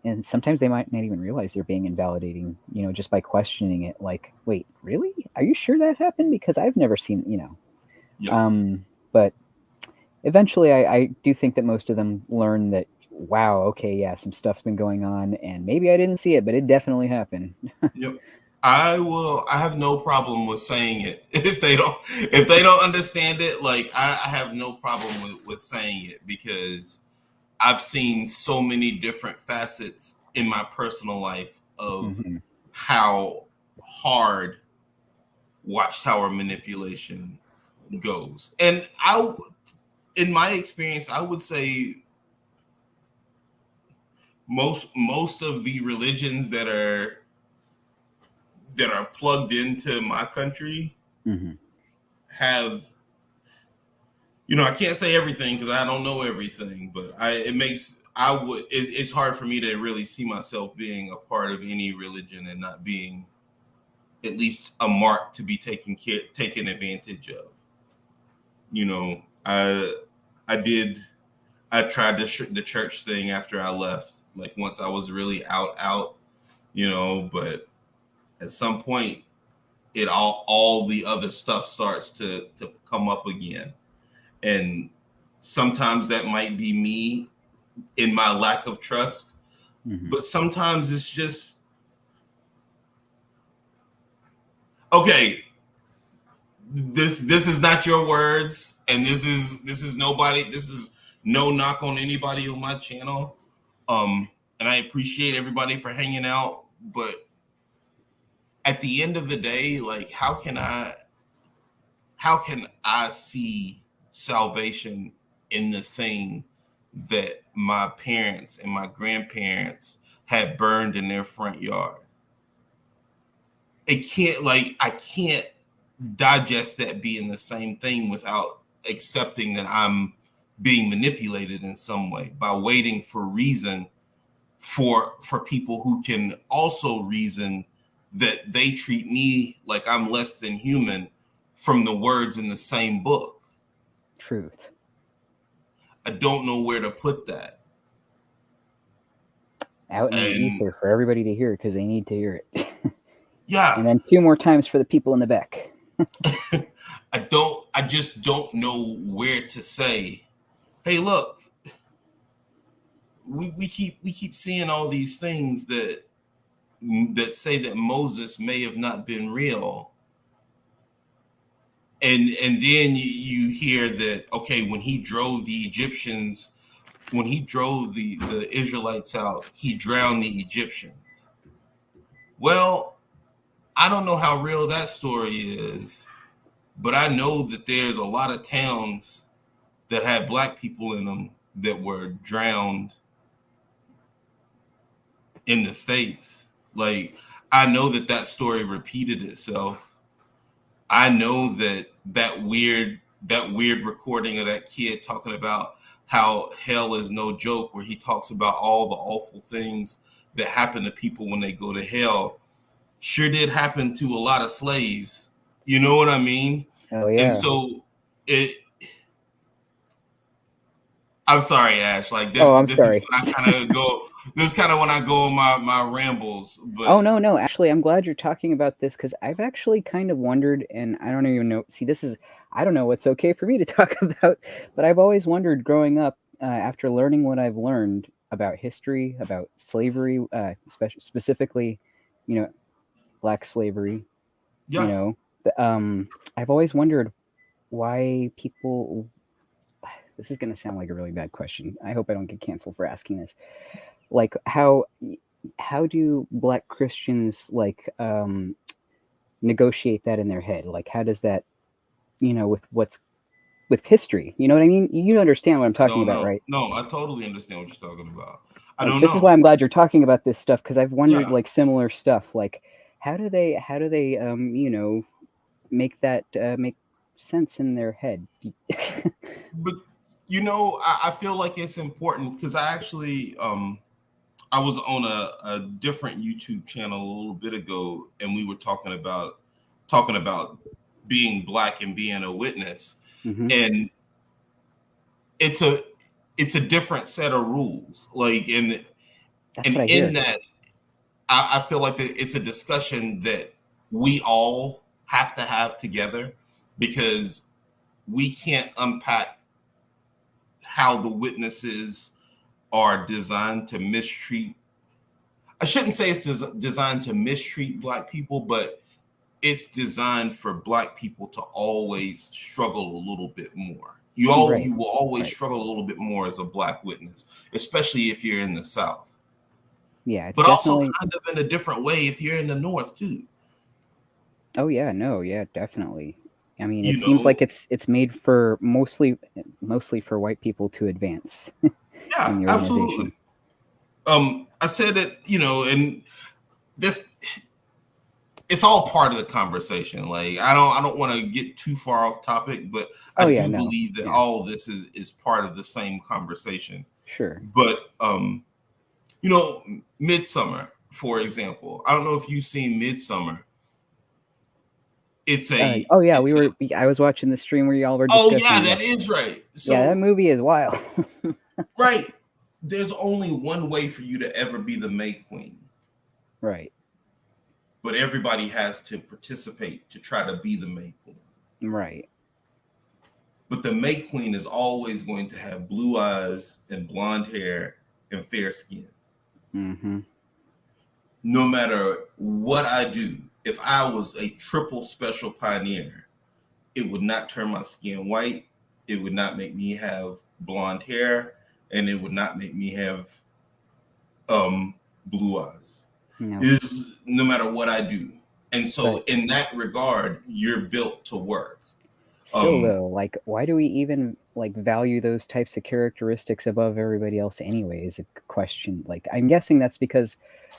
And sometimes they might not even realize they're being invalidating, just by questioning it. Like, wait, really? Are you sure that happened? Because I've never seen, But eventually I do think that most of them learn that, wow, okay, yeah, some stuff's been going on, and maybe I didn't see it, but it definitely happened. Yep. I have no problem with saying it. If they don't understand it, like I have no problem with saying it, because I've seen so many different facets in my personal life of how hard watchtower manipulation goes. And in my experience, I would say most of the religions that are plugged into my country have, I can't say everything because I don't know everything, but it's hard for me to really see myself being a part of any religion and not being at least a mark to be taken advantage of. I tried the church thing after I left, like once I was really out, but at some point all the other stuff starts to come up again. And sometimes that might be me in my lack of trust, but sometimes it's just, okay, this is not your words, and this is no knock on anybody on my channel. And I appreciate everybody for hanging out, but at the end of the day, like, how can I see salvation in the thing that my parents and my grandparents had burned in their front yard? I can't digest that being the same thing without accepting that I'm being manipulated in some way by waiting for reason for people who can also reason that they treat me like I'm less than human from the words in the same book. Truth. I don't know where to put that. Out in the And ether for everybody to hear because they need to hear it. yeah, And then 2 more times for the people in the back. I just don't know where to say, hey, look, we keep seeing all these things that say that Moses may have not been real. And then you hear that, okay, when he drove the Egyptians, when he drove the Israelites out, he drowned the Egyptians. Well, I don't know how real that story is, but I know that there's a lot of towns that had black people in them that were drowned in the States. Like, I know that story repeated itself. I know that weird recording of that kid talking about how hell is no joke, where he talks about all the awful things that happen to people when they go to hell, sure did happen to a lot of slaves. You know what I mean? Oh And yeah. so it. I'm sorry, Ash. Like Oh, I'm this is sorry. when I kind of go. This is kind of when I go on my rambles. Oh But no, no. Actually, I'm glad you're talking about this because I've actually kind of wondered, and I don't even know. See, this is I don't know what's okay for me to talk about, but I've always wondered growing up, after learning what I've learned about history, about slavery, specifically, you know, black slavery. You yeah, know, I've always wondered why people. This is going to sound like a really bad question. I hope I don't get canceled for asking this. Like how do black Christians like negotiate that in their head? Like how does that, with what's with history? You know what I mean? You understand what I'm I talking don't about, know. right? No, I totally understand what you're talking about. I Like don't this is why know. I'm glad you're talking about this stuff because I've wondered Yeah, like similar stuff. Like how do they make that make sense in their head? but I feel like it's important because I was on a different YouTube channel a little bit ago, and we were talking about being black and being a witness, Hmm. and it's a different set of rules. Like, That's and what I in hear. that, I feel like it's a discussion that we all have to have together because we can't unpack how the witnesses are designed to mistreat. I shouldn't say it's designed to mistreat black people, but it's designed for black people to always struggle a little bit more. Right, You will always right. struggle a little bit more as a black witness, especially if you're in the South, Yeah, it's but also definitely. kind of in a different way if you're in the North too. Oh yeah, no, yeah, definitely. I mean, it You seems like know, it's made for mostly for white people to advance in yeah, the organization. absolutely. I said that, and this it's all part of the conversation. Like, I don't want to get too far off topic, but I Oh yeah, do no, believe that yeah, all of this is part of the same conversation. sure. But you know, Midsummer, for example. I don't know if you've seen Midsummer. It's a Oh yeah, it's a I was watching the stream where y'all were oh yeah, discussing. that Yes, is right. yeah, that So movie is wild. right, there's only one way for you to ever be the May Queen, Right, but everybody has to participate to try to be the May Queen. right. But the May Queen is always going to have blue eyes and blonde hair and fair skin. Mm-hmm. No matter what I do, if I was a triple special pioneer, it would not turn my skin white. It would not make me have blonde hair, and it would not make me have blue eyes. No, Is no matter what I do. And but so in that regard, you're built to work. still Um, though, like, why do we even like value those types of characteristics above everybody else anyway? Is a question. Like, I'm guessing that's because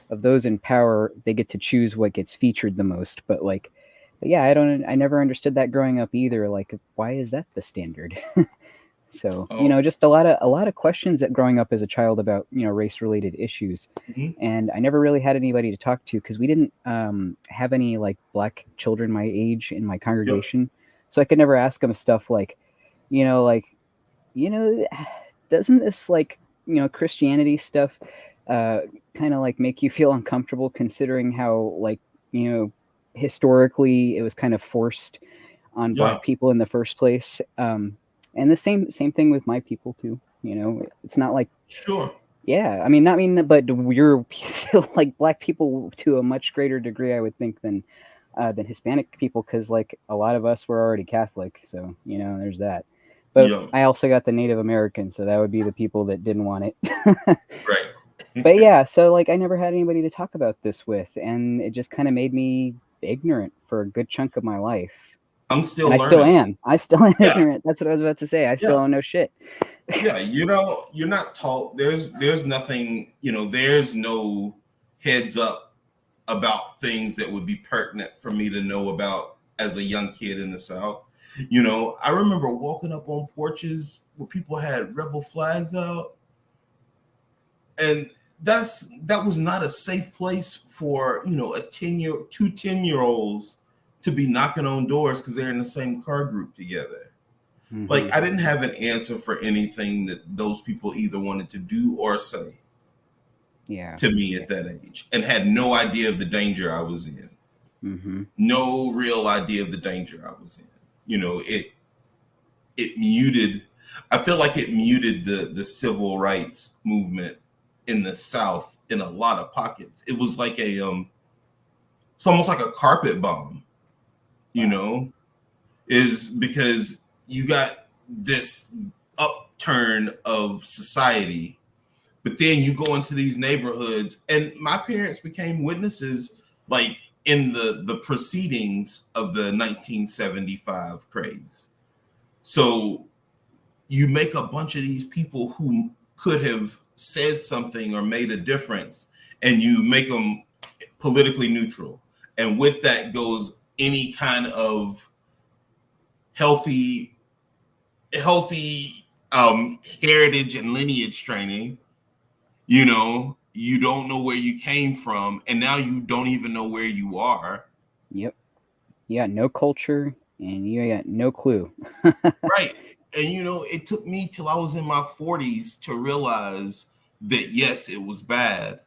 of those in power. They get to choose what gets featured the most. But like, But yeah, I never understood that growing up either. Like, why is that the standard? So, Oh, just a lot of questions that growing up as a child about, race related issues. mhm. And I never really had anybody to talk to because we didn't have any like black children my age in my Yep. congregation. So I could never ask them stuff like, like, you know, doesn't this like, Christianity stuff uh kind of like make you feel uncomfortable considering how like, you know, historically it was kind of forced on Yeah. black people in the first place. And the same thing with my people too. It's not like, Sure. yeah, I mean, not mean, but we're like black people to a much greater degree, I would think, than Hispanic people, because like a lot of us were already Catholic, so there's that. But Yeah. I also got the Native American, so that would be the people that didn't want it. Right. But yeah, so like I never had anybody to talk about this with, and it just kind of made me ignorant for a good chunk of my life. I'm And still I still learning. am. I still am Yeah. ignorant. That's what I was about to say. I still Yeah. don't know shit. Yeah. You're not taught. There's nothing. There's no heads up about things that would be pertinent for me to know about as a young kid in the South. I remember walking up on porches where people had rebel flags out, and that was not a safe place for a 10-year olds to be knocking on doors because they're in the same car group together. Hmm. Like, I didn't have an answer for anything that those people either wanted to do or say Yeah. to me at that age, and had no idea of the danger I was in. Hmm. No real idea of the danger I was in. It muted. I feel like it muted the civil rights movement in the South in a lot of pockets. It was like it's almost like a carpet bomb. You Wow. know, is because you got this upturn of society, but then you go into these neighborhoods, and my parents became witnesses, like in the proceedings of the 1975 craze. So you make a bunch of these people who could have said something or made a difference, and you make them politically neutral. And with that goes any kind of healthy, heritage and lineage training. You don't know where you came from, and now you don't even know where you are. Yep. You got no culture and you got no clue. Right. And it took me till I was in my 40s to realize that yes, it was bad,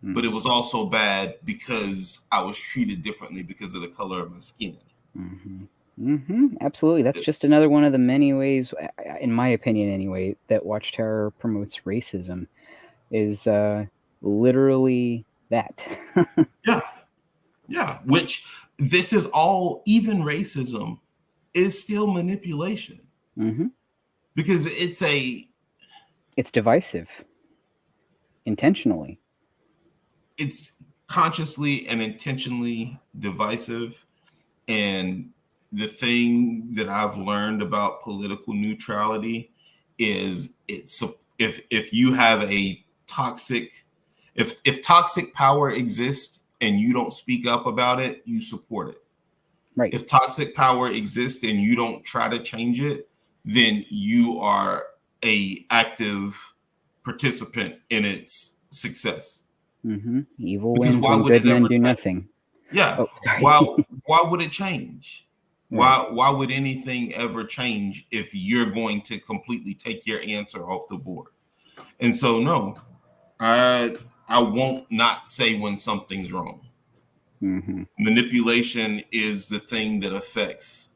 but it Hmm. was also bad because I was treated differently because of the color of my skin. Hmm. Absolutely. That's just another one of the many ways, in my opinion anyway, that Watchtower promotes racism is literally that. Yeah, yeah. Which this is all, even racism is still manipulation, Hmm. because It's divisive intentionally. it's consciously and intentionally divisive. And the thing that I've learned about political neutrality is, if you have a toxic if toxic power exists and you don't speak up about it, you support it. Right. If toxic power exists and you don't try to change it, then you are a active participant in its success. Evil Because wins why when would good it men ever do change? nothing. Yeah. Oh, sorry. Why would it change? Right. Why would anything ever change if you're going to completely take your answer off the board? And so no, I won't not say when something's wrong. Hmm. Manipulation is the thing that affects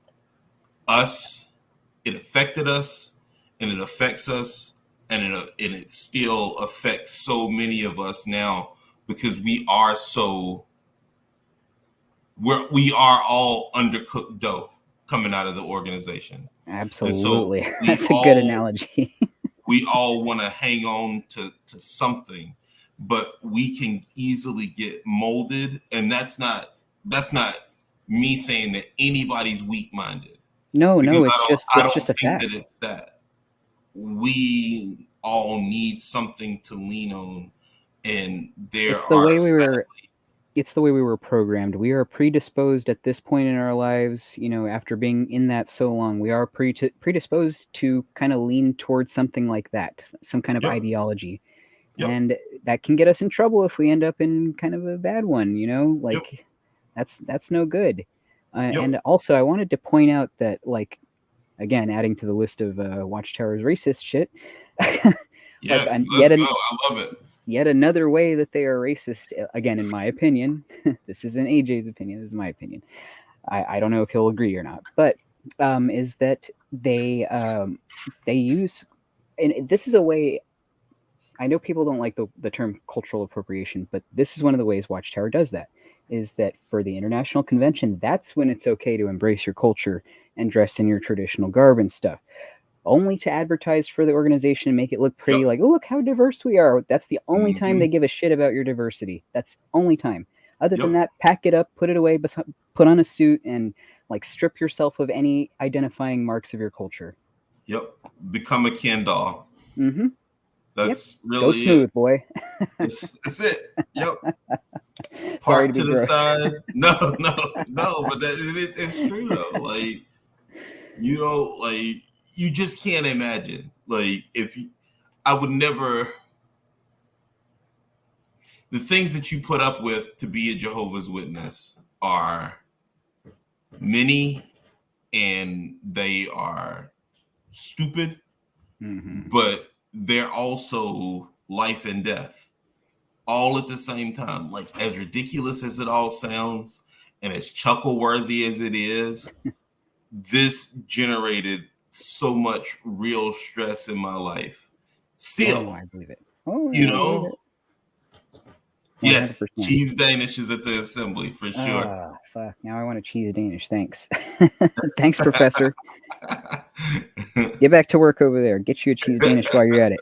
us. It affected us, and it affects us, and it still affects so many of us now, because we are all undercooked dough coming out of the organization. And so Absolutely. we That's a good all analogy. we all want to hang on to something, but we can easily get molded. And that's not me saying that anybody's weak minded, No, because no, I it's don't just I it's don't just a think that fact. it's that. We all need something to lean on, and there It's the are way we were sadly. it's the way we were programmed. We are predisposed at this point in our lives, after being in that so long, we are predisposed to kind of lean towards something like that, some kind of Yep. ideology. Yep. And that can get us in trouble if we end up in kind of a bad one, Yep. like that's no good. Yep. And also, I wanted to point out that, like, again, adding to the list of Watchtower's racist shit, like Yes. Let's go. yet I love it. yet another way that they are racist, again, in my opinion. This isn't AJ's opinion, this is my opinion. I don't know if he'll agree or not, but is that they use, and this is a way, I know people don't like the term cultural appropriation, but this is one of the ways Watchtower does that, is that for the international convention, that's when it's okay to embrace your culture and dress in your traditional garb and stuff, only to advertise for the organization and make it look Yep. pretty, like, oh, look how diverse we are. That's the only time Mm-hmm. they give a shit about your diversity. That's the only time. Other than Yep. that, pack it up, put it away, put on a suit, and like strip yourself of any identifying marks of your culture. Yep. Become a Ken doll. Mm-hmm. Yep. That's Go really it. smooth, boy. That's it. Yep. Sorry to Park be to the gross. side. No, no, no. But it's true though. Like, like you just can't imagine. Like, I would never. The things that you put up with to be a Jehovah's Witness are many, and they are stupid, Mm-hmm. but they're also life and death all at the same time. Like, as ridiculous as it all sounds and as chuckle worthy as it is, this generated so much real stress in my life. Oh no, Still, I believe it. Oh you no, I believe know, it. 100%. yes, cheese danishes at the assembly for sure. Ah, fuck. Now I want a cheese Danish. Thanks. Thanks, Professor. Get back to work over there. Get you a cheese Danish while you're at it.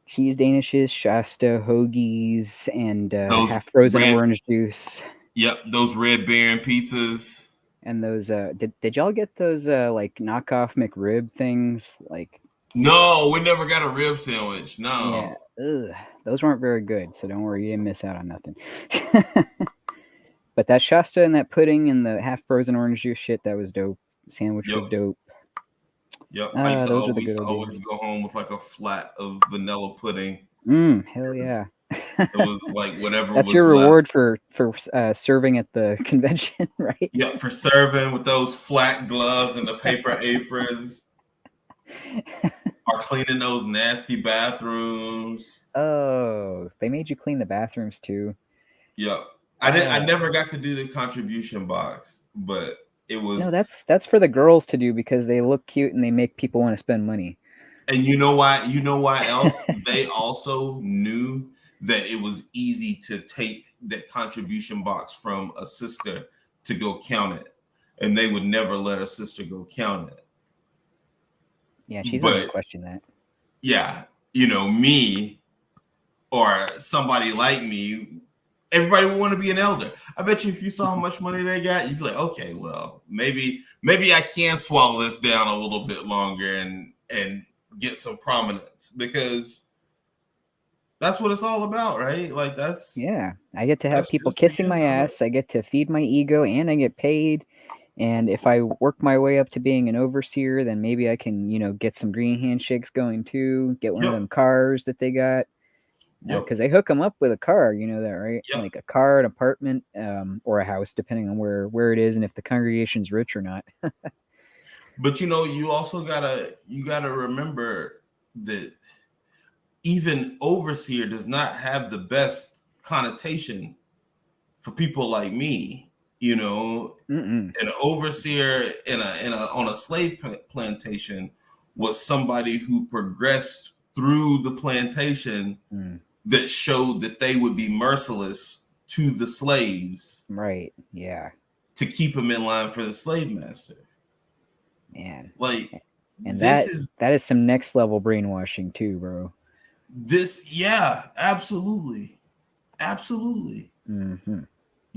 Cheese Danishes, Shasta, hoagies, and Those half frozen red, orange juice. yep, those Red Baron pizzas. And those, did y'all get those, like, knockoff McRib things? Like, No, we never got a rib sandwich. yeah, No. ugh, those weren't very good, so don't worry, you didn't miss out on nothing. But that Shasta and that pudding and the half frozen orange juice shit, that was dope. The sandwich Yep. was dope. Yep. Those were We the good used to old days. always go home with like a flat of vanilla pudding. Hell yeah. It was like whatever That's was your left. reward for serving at the convention, right? Yep, for serving with those flat gloves and the paper aprons, or cleaning those nasty bathrooms. Oh, they made you clean the bathrooms too. Yep. I never got to do the contribution box, but it was. No, that's for the girls to do because they look cute and they make people want to spend money. And you know why? You know why else? They also knew that it was easy to take that contribution box from a sister to go count it, and they would never let a sister go count it. Yeah, she's not gonna question that. Yeah, me or somebody like me, everybody would want to be an elder. I bet you if you saw how much money they got, you'd be like, okay, well, maybe I can swallow this down a little bit longer and get some prominence, because that's what it's all about, right? Like, yeah, I get to have people kissing my ass, I get to feed my ego, and I get paid. And if I work my way up to being an overseer, then maybe I can, get some green handshakes going too, get one of them cars that they got. Because they hook them up with a car, you know that, right? Yep. Like a car, an apartment, or a house, depending on where it is and if the congregation's rich or not. But you also gotta remember that even overseer does not have the best connotation for people like me. An overseer on a slave plantation was somebody who progressed through the plantation that showed that they would be merciless to the slaves, right? Yeah, to keep them in line for the slave master. Man, like, and that is some next level brainwashing too, bro. Yeah, absolutely. Mm-hmm.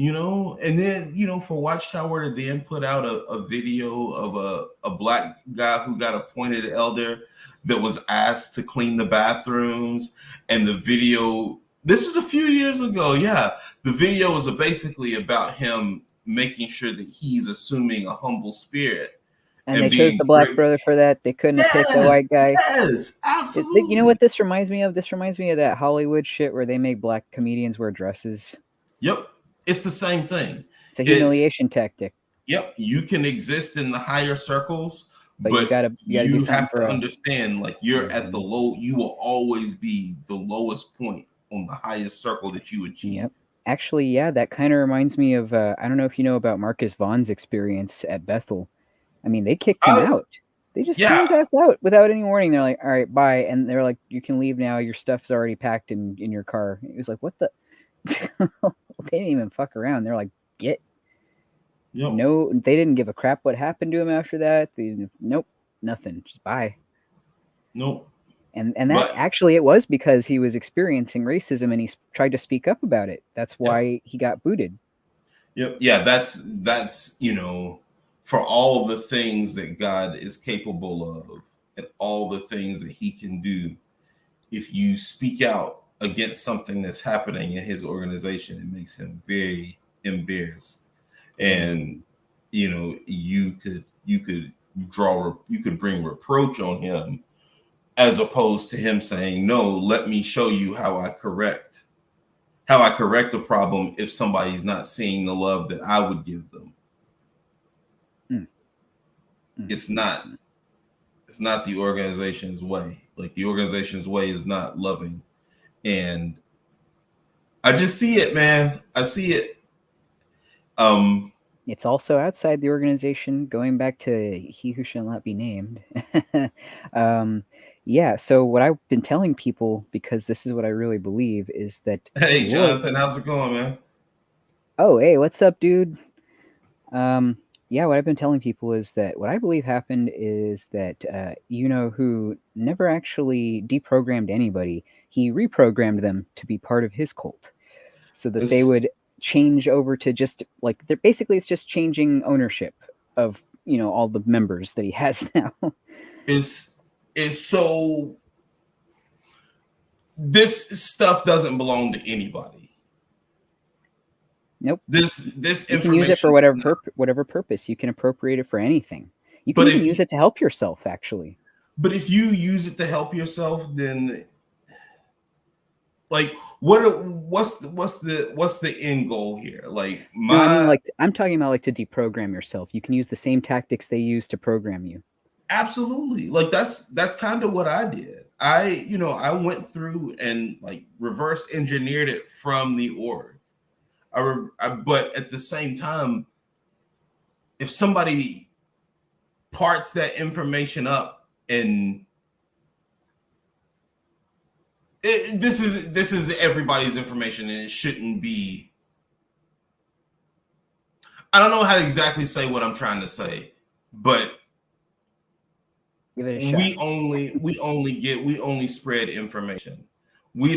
And then for Watchtower to then put out a video of a black guy who got appointed elder that was asked to clean the bathrooms, and the video This was a few years ago. Yeah, the video was basically about him making sure that he's assuming a humble spirit And and they chose the being black grateful. brother for that. They couldn't have picked a Yes, white guy. yes, You know what absolutely. this reminds me of? This reminds me of that Hollywood shit where they make black comedians wear dresses. Yep, it's the same thing. It's a It's humiliation tactic, Yep, you can exist in the higher circles, but you but gotta do you something have for to a. understand, like you're at the Mhm. low. You will always be the lowest point on the highest circle that you achieve. Yep. Actually, yeah, that kind of reminds me of. I don't know if you know about Marcus Vaughn's experience at Bethel. I mean, they kicked him I, out. They just threw yeah, his ass out without any warning. They're like, "All right, bye," and they're like, "You can leave now. Your stuff's already packed in your car." He was like, "What the?" They didn't even fuck around. They're like, "Get." yep, No, they didn't give a crap what happened to him after that. Nope, nothing. Just bye. nope. And that But actually it was because he was experiencing racism and he tried to speak up about it. That's yep, why he got booted. yep, yeah. That's for all the things that God is capable of, and all the things that He can do. If you speak out against something that's happening in His organization, it makes Him very embarrassed. And Mm-hmm. you could bring reproach on him, as opposed to him saying, no, let me show you how I correct a problem if somebody's not seeing the love that I would give them. it's not Mm-hmm. it's not the organization's way. Like, the organization's way is not loving. And I just see it, man. I see it. um It's also outside the organization, going back to he who shall not be named. um, yeah, so what I've been telling people, because this is what I really believe, is that the hey, Lord. Jonathan, how's it going, man? Oh, hey, what's up, dude? Um, yeah, what I've been telling people is that what I believe happened is that who never actually deprogrammed anybody. He reprogrammed them to be part of his cult, so that they it's would change over to just like they're basically it's just changing ownership of all the members that he has now. it's it's so this stuff doesn't belong to anybody. Nope. This You can use it for information does not. whatever purpose. You can appropriate it for anything. You can But even if use you it to help yourself, actually. but if you use it to help yourself, then, like, what's the end goal here? Like, No, I mean, my like, I'm talking about like to deprogram yourself. You can use the same tactics they use to program you. absolutely, like, that's kind of what I did. I went through and, like, reverse engineered it from the org. But at the same time, if somebody parts that information up, and this is everybody's information, and it shouldn't be. I don't know how to exactly say what I'm trying to say, but Give it a shot. we only spread information. We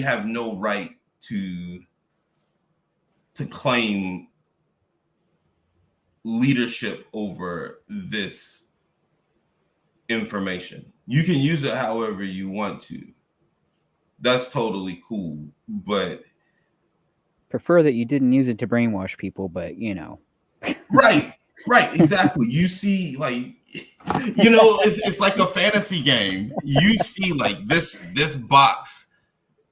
have no right to claim leadership over this information. You can use it however you want to. That's totally cool, but Prefer that you didn't use it to brainwash people, but right, right, exactly. You see, like, it's like a fantasy game. You see, like, this box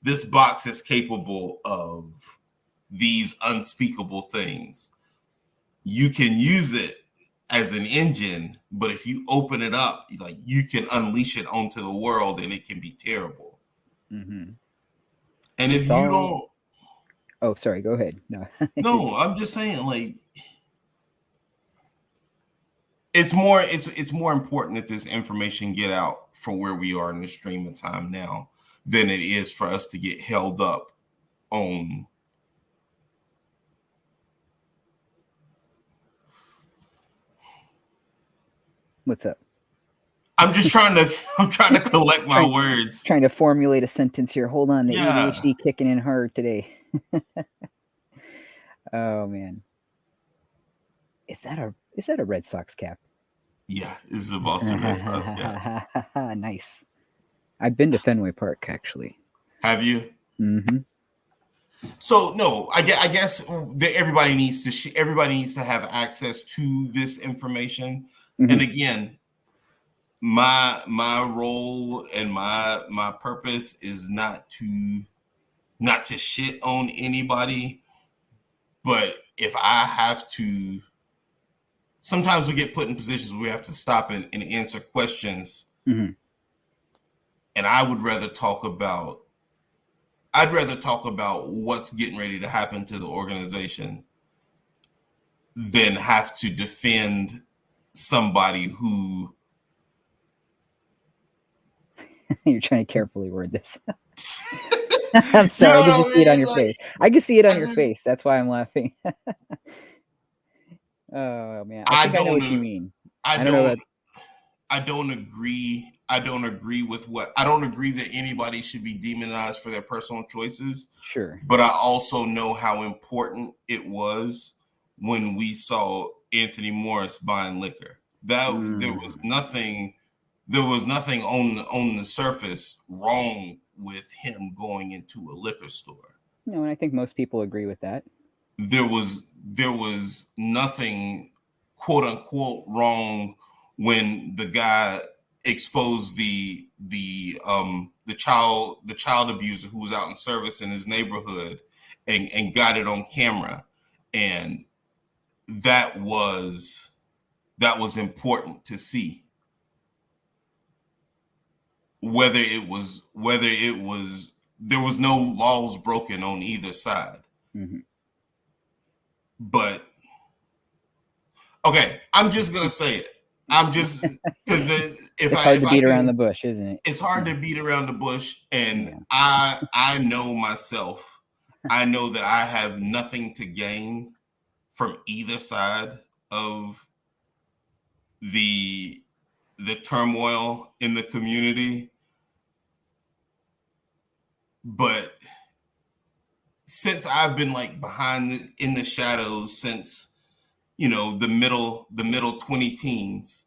is capable of these unspeakable things. You can use it as an engine, but if you open it up, like, you can unleash it onto the world, and it can be terrible. Mm-hmm. And if It's you all. don't, Oh, sorry. Go ahead. No. no, I'm just saying, like, it's more important that this information get out for where we are in the stream of time now than it is for us to get held up on. What's up? I'm trying to collect my trying words. trying to formulate a sentence here. Hold on. The Yeah, ADHD kicking in hard today. Oh man, is that a Red Sox cap? yeah. This is a Boston Red Sox. Yeah. Nice. I've been to Fenway Park actually. Have you? Mm-hmm. So no, I guess that everybody needs to have access to this information. Mm-hmm. And again, my role and my purpose is not to shit on anybody, but if I have to, sometimes we get put in positions where we have to stop and answer questions. Mm-hmm. And I'd rather talk about what's getting ready to happen to the organization than have to defend somebody who You're trying to carefully word this. I'm you sorry. know I could what just I see it on mean? your Like face. I can see it on I your just face. That's why I'm laughing. Oh man, I I think I know don't what you mean. I I don't know don't about. I don't agree. I don't agree with what I don't agree that anybody should be demonized for their personal choices. Sure. But I also know how important it was when we saw Anthony Morris buying liquor. That Mm. there was nothing on the surface wrong with him going into a liquor store. No, and I think most people agree with that. There was nothing quote unquote wrong when the guy exposed the child abuser who was out in service in his neighborhood and got it on camera, and that was important to see. Whether it was there was no laws broken on either side. Mm-hmm. But okay, I'm just gonna say it. I'm just because It's hard if to I beat around the can, bush, isn't it? it's hard Yeah. to beat around the bush, and Yeah. I know myself. I know that I have nothing to gain from either side of the turmoil in the community, but since I've been like in the shadows since the middle 20 teens,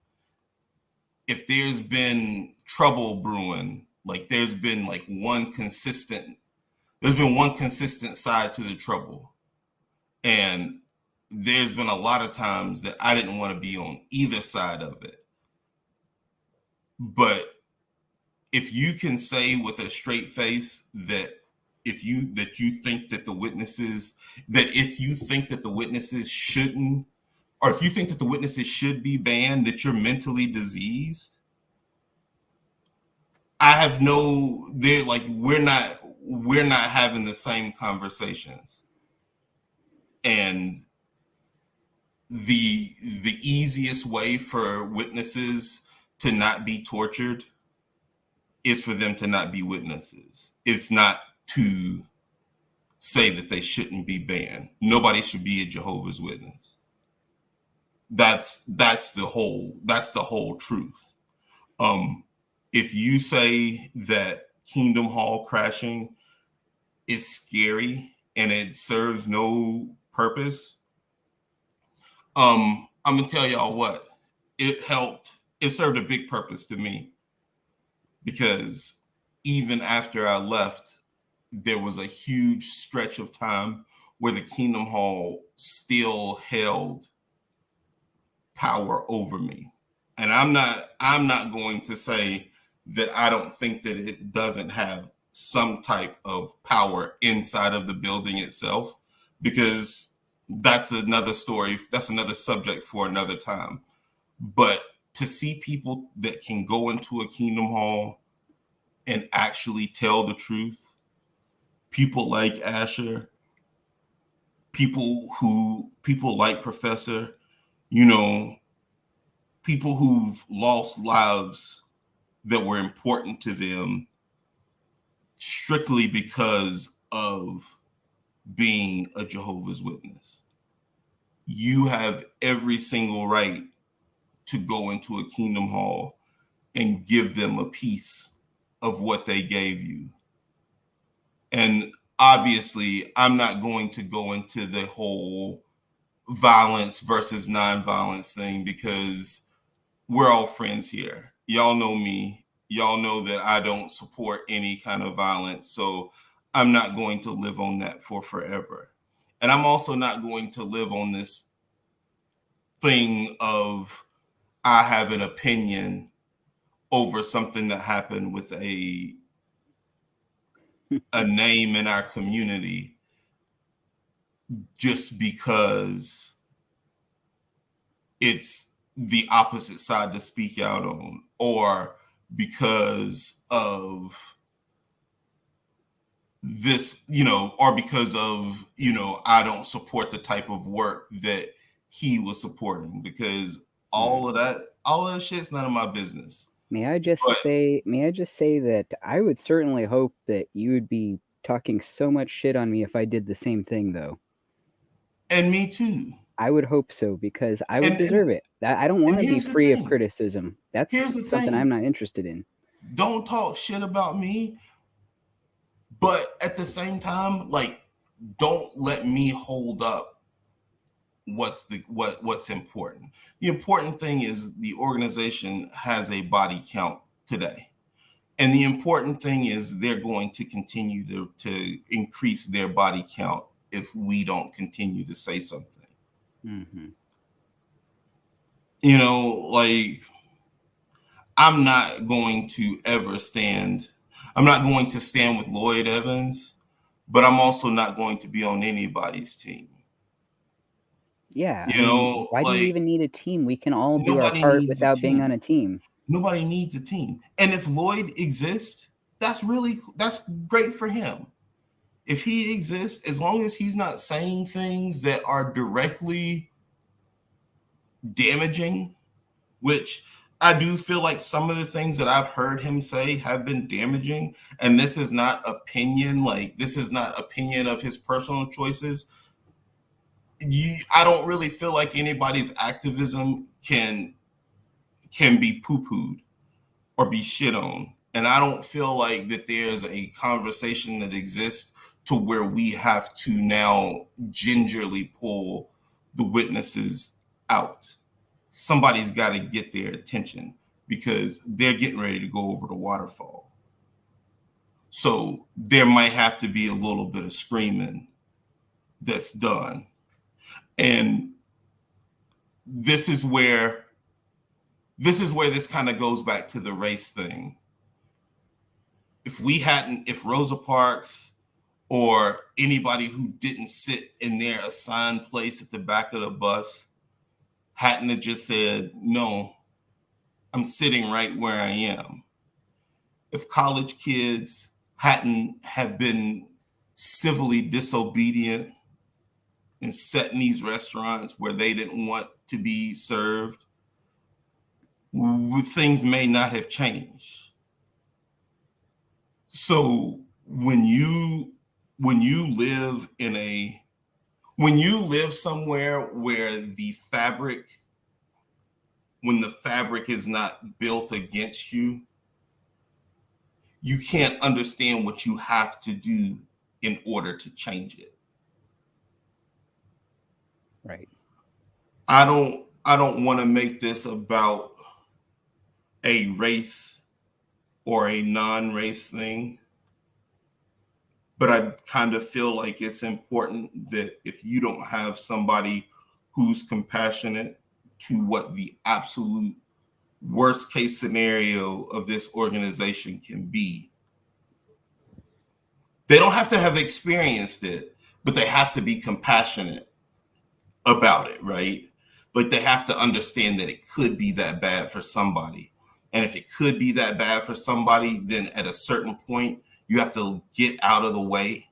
if there's been trouble brewing, like there's been one consistent side to the trouble. And there's been a lot of times that I didn't want to be on either side of it. But if you can say with a straight face that you think that if you think that the witnesses shouldn't, or if you think that the witnesses should be banned, that you're mentally diseased, I have no, they're like, we're not having the same conversations. And the easiest way for witnesses to not be tortured is for them to not be witnesses. It's not to say that they shouldn't be banned. Nobody should be a Jehovah's Witness. That's the whole truth. If you say that Kingdom Hall crashing is scary and it serves no purpose, I'm gonna tell y'all what, it helped. It served a big purpose to me, because even after I left, there was a huge stretch of time where the Kingdom Hall still held power over me. And I'm not going to say that I don't think that it doesn't have some type of power inside of the building itself, because that's another story. That's another subject for another time. But to see people that can go into a Kingdom Hall and actually tell the truth, people like Asher, people like Professor, you know, people who've lost lives that were important to them strictly because of being a Jehovah's Witness. You have every single right to go into a Kingdom Hall and give them a piece of what they gave you. And obviously, I'm not going to go into the whole violence versus non-violence thing, because we're all friends here. Y'all know me. Y'all know that I don't support any kind of violence. So I'm not going to live on that for forever. And I'm also not going to live on this thing of I have an opinion over something that happened with a name in our community just because it's the opposite side to speak out on, or because of this, or because of, I don't support the type of work that he was supporting, because Hmm. all of that shit's none of my business. But, May I just say that I would certainly hope that you would be talking so much shit on me if I did the same thing, though. and me too. I would hope so because I would And, deserve and, it. I don't want and to be here's the free of thing. criticism. That's Here's the something I'm thing. not interested in. Don't talk shit about me, but at the same time, like, don't let me hold up what's important. The important thing is the organization has a body count today. And the important thing is they're going to continue to increase their body count if we don't continue to say something. Hmm. Like, I'm not going to ever stand, I'm not going to stand with Lloyd Evans, but I'm also not going to be on anybody's team. Yeah, I mean, why do you Like, even need a team? We can all do our nobody part needs a without being on team. a team. Nobody needs a team. And if Lloyd exists, that's great for him. If he exists, as long as he's not saying things that are directly damaging, which I do feel like some of the things that I've heard him say have been damaging. And this is not opinion, like, this is not opinion of his personal choices. I don't really feel like anybody's activism can be poo-pooed or be shit on. And I don't feel like that there's a conversation that exists to where we have to now gingerly pull the witnesses out. Somebody's got to get their attention because they're getting ready to go over the waterfall. So there might have to be a little bit of screaming that's done. And this is where this kind of goes back to the race thing. If Rosa Parks or anybody who didn't sit in their assigned place at the back of the bus hadn't have just said, no, I'm sitting right where I am. If college kids hadn't have been civilly disobedient and sat in these restaurants where they didn't want to be served, things may not have changed. So when you live in a when you live somewhere where when the fabric is not built against you, you can't understand what you have to do in order to change it. Right. I don't want to make this about a race or a non-race thing, but I kind of feel like it's important that if you don't have somebody who's compassionate to what the absolute worst case scenario of this organization can be, they don't have to have experienced it, but they have to be compassionate about it, right? Like, they have to understand that it could be that bad for somebody. And if it could be that bad for somebody, then at a certain point, you have to get out of the way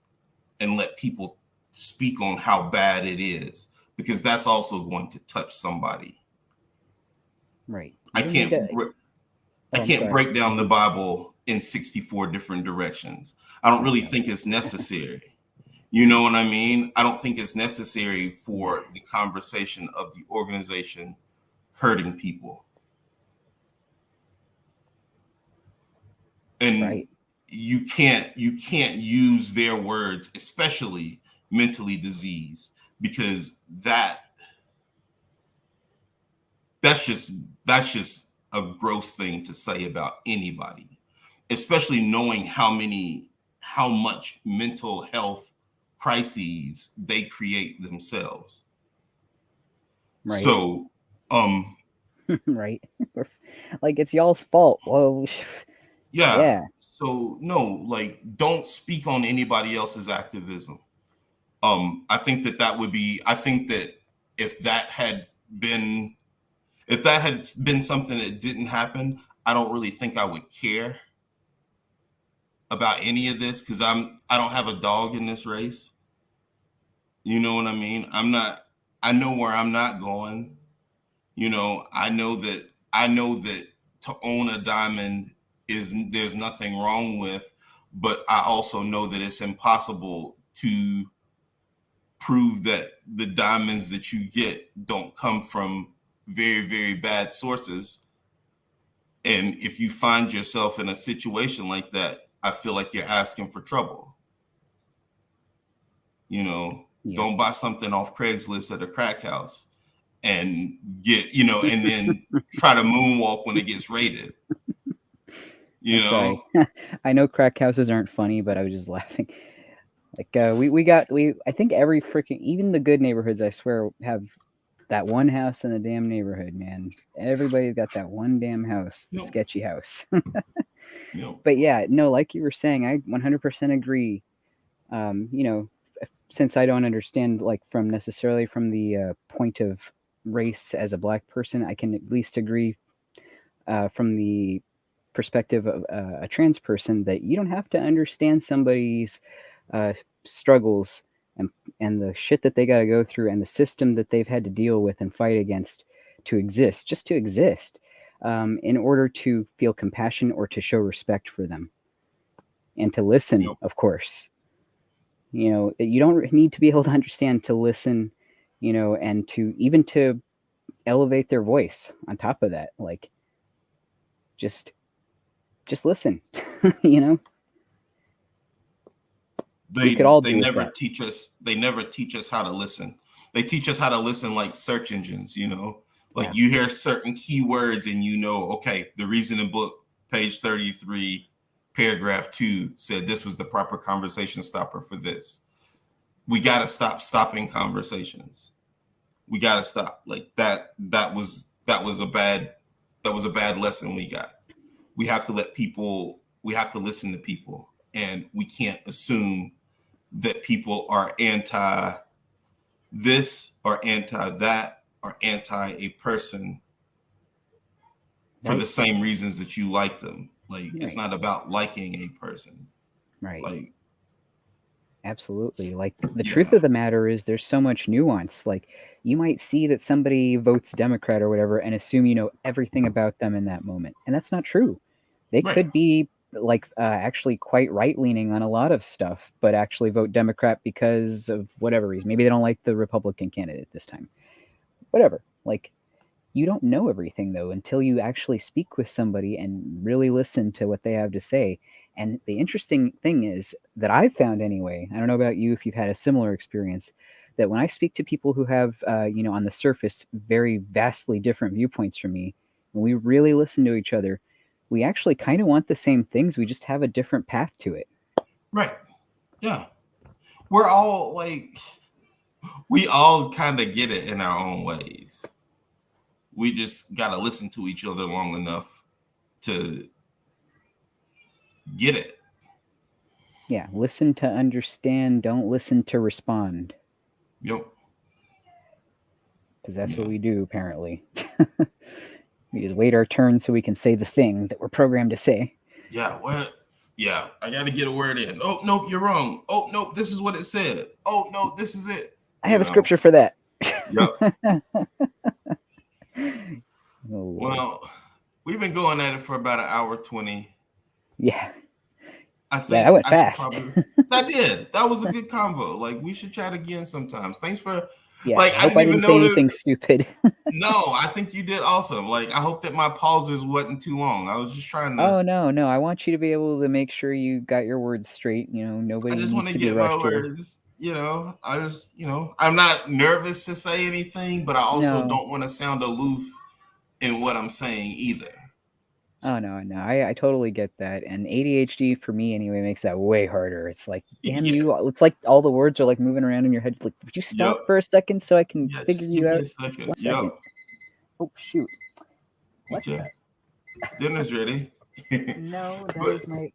and let people speak on how bad it is, because that's also going to touch somebody. Right. I You don't need to. Oh, I'm can't sorry. break down the Bible in 64 different directions. I don't really Okay. think it's necessary. You know what I mean? I don't think it's necessary Yeah. for the conversation of the organization hurting people. And Right. you can't use their words, especially mentally diseased, because that's just that's just a gross thing to say about anybody, especially knowing how much mental health crises they create themselves. Right. So, um, Right. Like it's y'all's fault. Well, yeah. yeah. So no, like, don't speak on anybody else's activism. I think that that would be. I think that if that had been, if that had been something that didn't happen, I don't really think I would care about any of this because I don't have a dog in this race. You know what I mean? I'm not. I know where I'm not going. You know, I know that to own a diamond is there's nothing wrong with, but I also know that it's impossible to prove that the diamonds that you get don't come from very, very bad sources. And if you find yourself in a situation like that, I feel like you're asking for trouble. You know, Yep. don't buy something off Craigslist at a crack house and get, you know, and then try to moonwalk when it gets raided. You I'm sorry. know? I know crack houses aren't funny, but I was just laughing. Like we I think every freaking, even the good neighborhoods, I swear, have that one house in the damn neighborhood, man. Everybody's got that one damn house, the You know, sketchy house. you know, But yeah, no, like you were saying, I 100% agree. You know, since I don't understand like from necessarily from the point of race as a black person, I can at least agree from the perspective of a trans person that you don't have to understand somebody's uh, struggles and and the shit that they got to go through and the system that they've had to deal with and fight against to exist, just to exist, in order to feel compassion or to show respect for them and to you listen, know, of course. You know, you don't need to be able to understand to listen, you know, and to even to elevate their voice on top of that. Like just just listen, you know? We could all they do with never that. teach us how to listen. They teach us how to listen like search engines, you know. Like Yeah. you hear certain keywords and you know, okay, the reasoning book, page 33, paragraph 2 said this was the proper conversation stopper for this. We got to stop stopping conversations. We got to stop. Like that was a bad lesson we got. We have to listen to people, and we can't assume that people are anti this or anti that or anti a person for the Right. same reasons that you like them. Like it's Right. not about liking a person. Right. Like Absolutely. Like the truth yeah, of the matter is there's so much nuance. Like you might see that somebody votes Democrat or whatever and assume you know everything about them in that moment. And that's not true. They right. could be like actually quite right leaning on a lot of stuff, but actually vote Democrat because of whatever reason. Maybe they don't like the Republican candidate this time. Whatever. Like you don't know everything though until you actually speak with somebody and really listen to what they have to say. And the interesting thing is that I've found anyway, I don't know about you if you've had a similar experience, that when I speak to people who have you know, on the surface very vastly different viewpoints from me, when we really listen to each other, we actually kind of want the same things, we just have a different path to it. Right. Yeah. We're all like we all kind of get it in our own ways. We just got to listen to each other long enough to get it. Yeah, listen to understand, don't listen to respond, Yep. because that's what Yeah. we do apparently. We just wait our turn so we can say the thing that we're programmed to say. Yeah. What? Yeah. I got to get a word in. Oh, nope. You're wrong. Oh, nope. This is what it said. Oh, no. This is it. I You have a know? scripture for that. Yep. Oh Lord. Well, we've been going at it for about an hour 20. Yeah. I Yeah, that think went I should fast. probably. That did. That was a good convo. Like we should chat again sometimes. Thanks for. Yeah, Like I I hope didn't I even didn't say know that. anything stupid. No, I think you did awesome. Like I hope that my pauses wasn't too long. I was just trying to. Oh no, no. I want you to be able to make sure you got your words straight. You know, I nobody just want needs to to be get my rushed here. words. You know, I just I'm not nervous to say anything, but I also No. don't want to sound aloof in what I'm saying either. Oh no, no, I totally get that. And ADHD for me anyway makes that way harder. It's like, damn Yes. you, it's like all the words are like moving around in your head. Like, would you stop Yep. for a second so I can Yeah, figure just give you me out? a second. 1 second. Yep. Oh shoot. What Okay. the? Dinner's ready. No, that But is my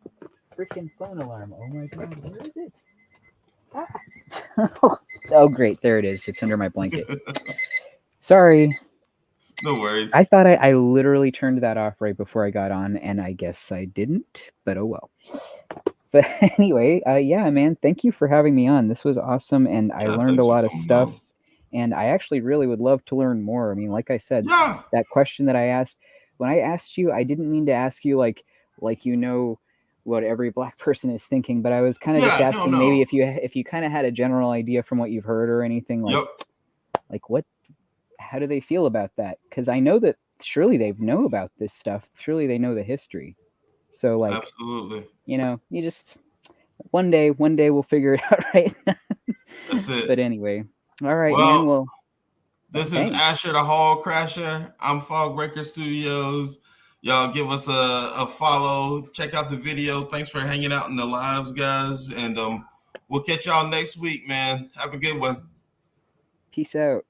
freaking phone alarm. Oh my god, where is it? Ah. Oh great, there it is. It's under my blanket. Sorry. no worries. I thought I literally turned that off right before I got on, and I guess I didn't, but oh well. But anyway, yeah, man, thank you for having me on. This was awesome, and I Yeah, learned a thanks for lot of coming on. stuff. And I actually really would love to learn more. I mean, like I said, Yeah. that question that I asked, when I asked you, I didn't mean to ask you like you know what every black person is thinking, but I was kind of just Yeah, no, asking maybe no. if you kind of had a general idea from what you've heard or anything Yep. like what how do they feel about that? Because I know that surely they know about this stuff. Surely they know the history. So like, Absolutely. you just one day we'll figure it out, right? That's But it. anyway, all right, man. Well, Well, this is thanks. Asher the Hall Crasher. I'm Fog Breaker Studios. Y'all give us a follow. Check out the video. Thanks for hanging out in the lives, guys. And we'll catch y'all next week, man. Have a good one. Peace out.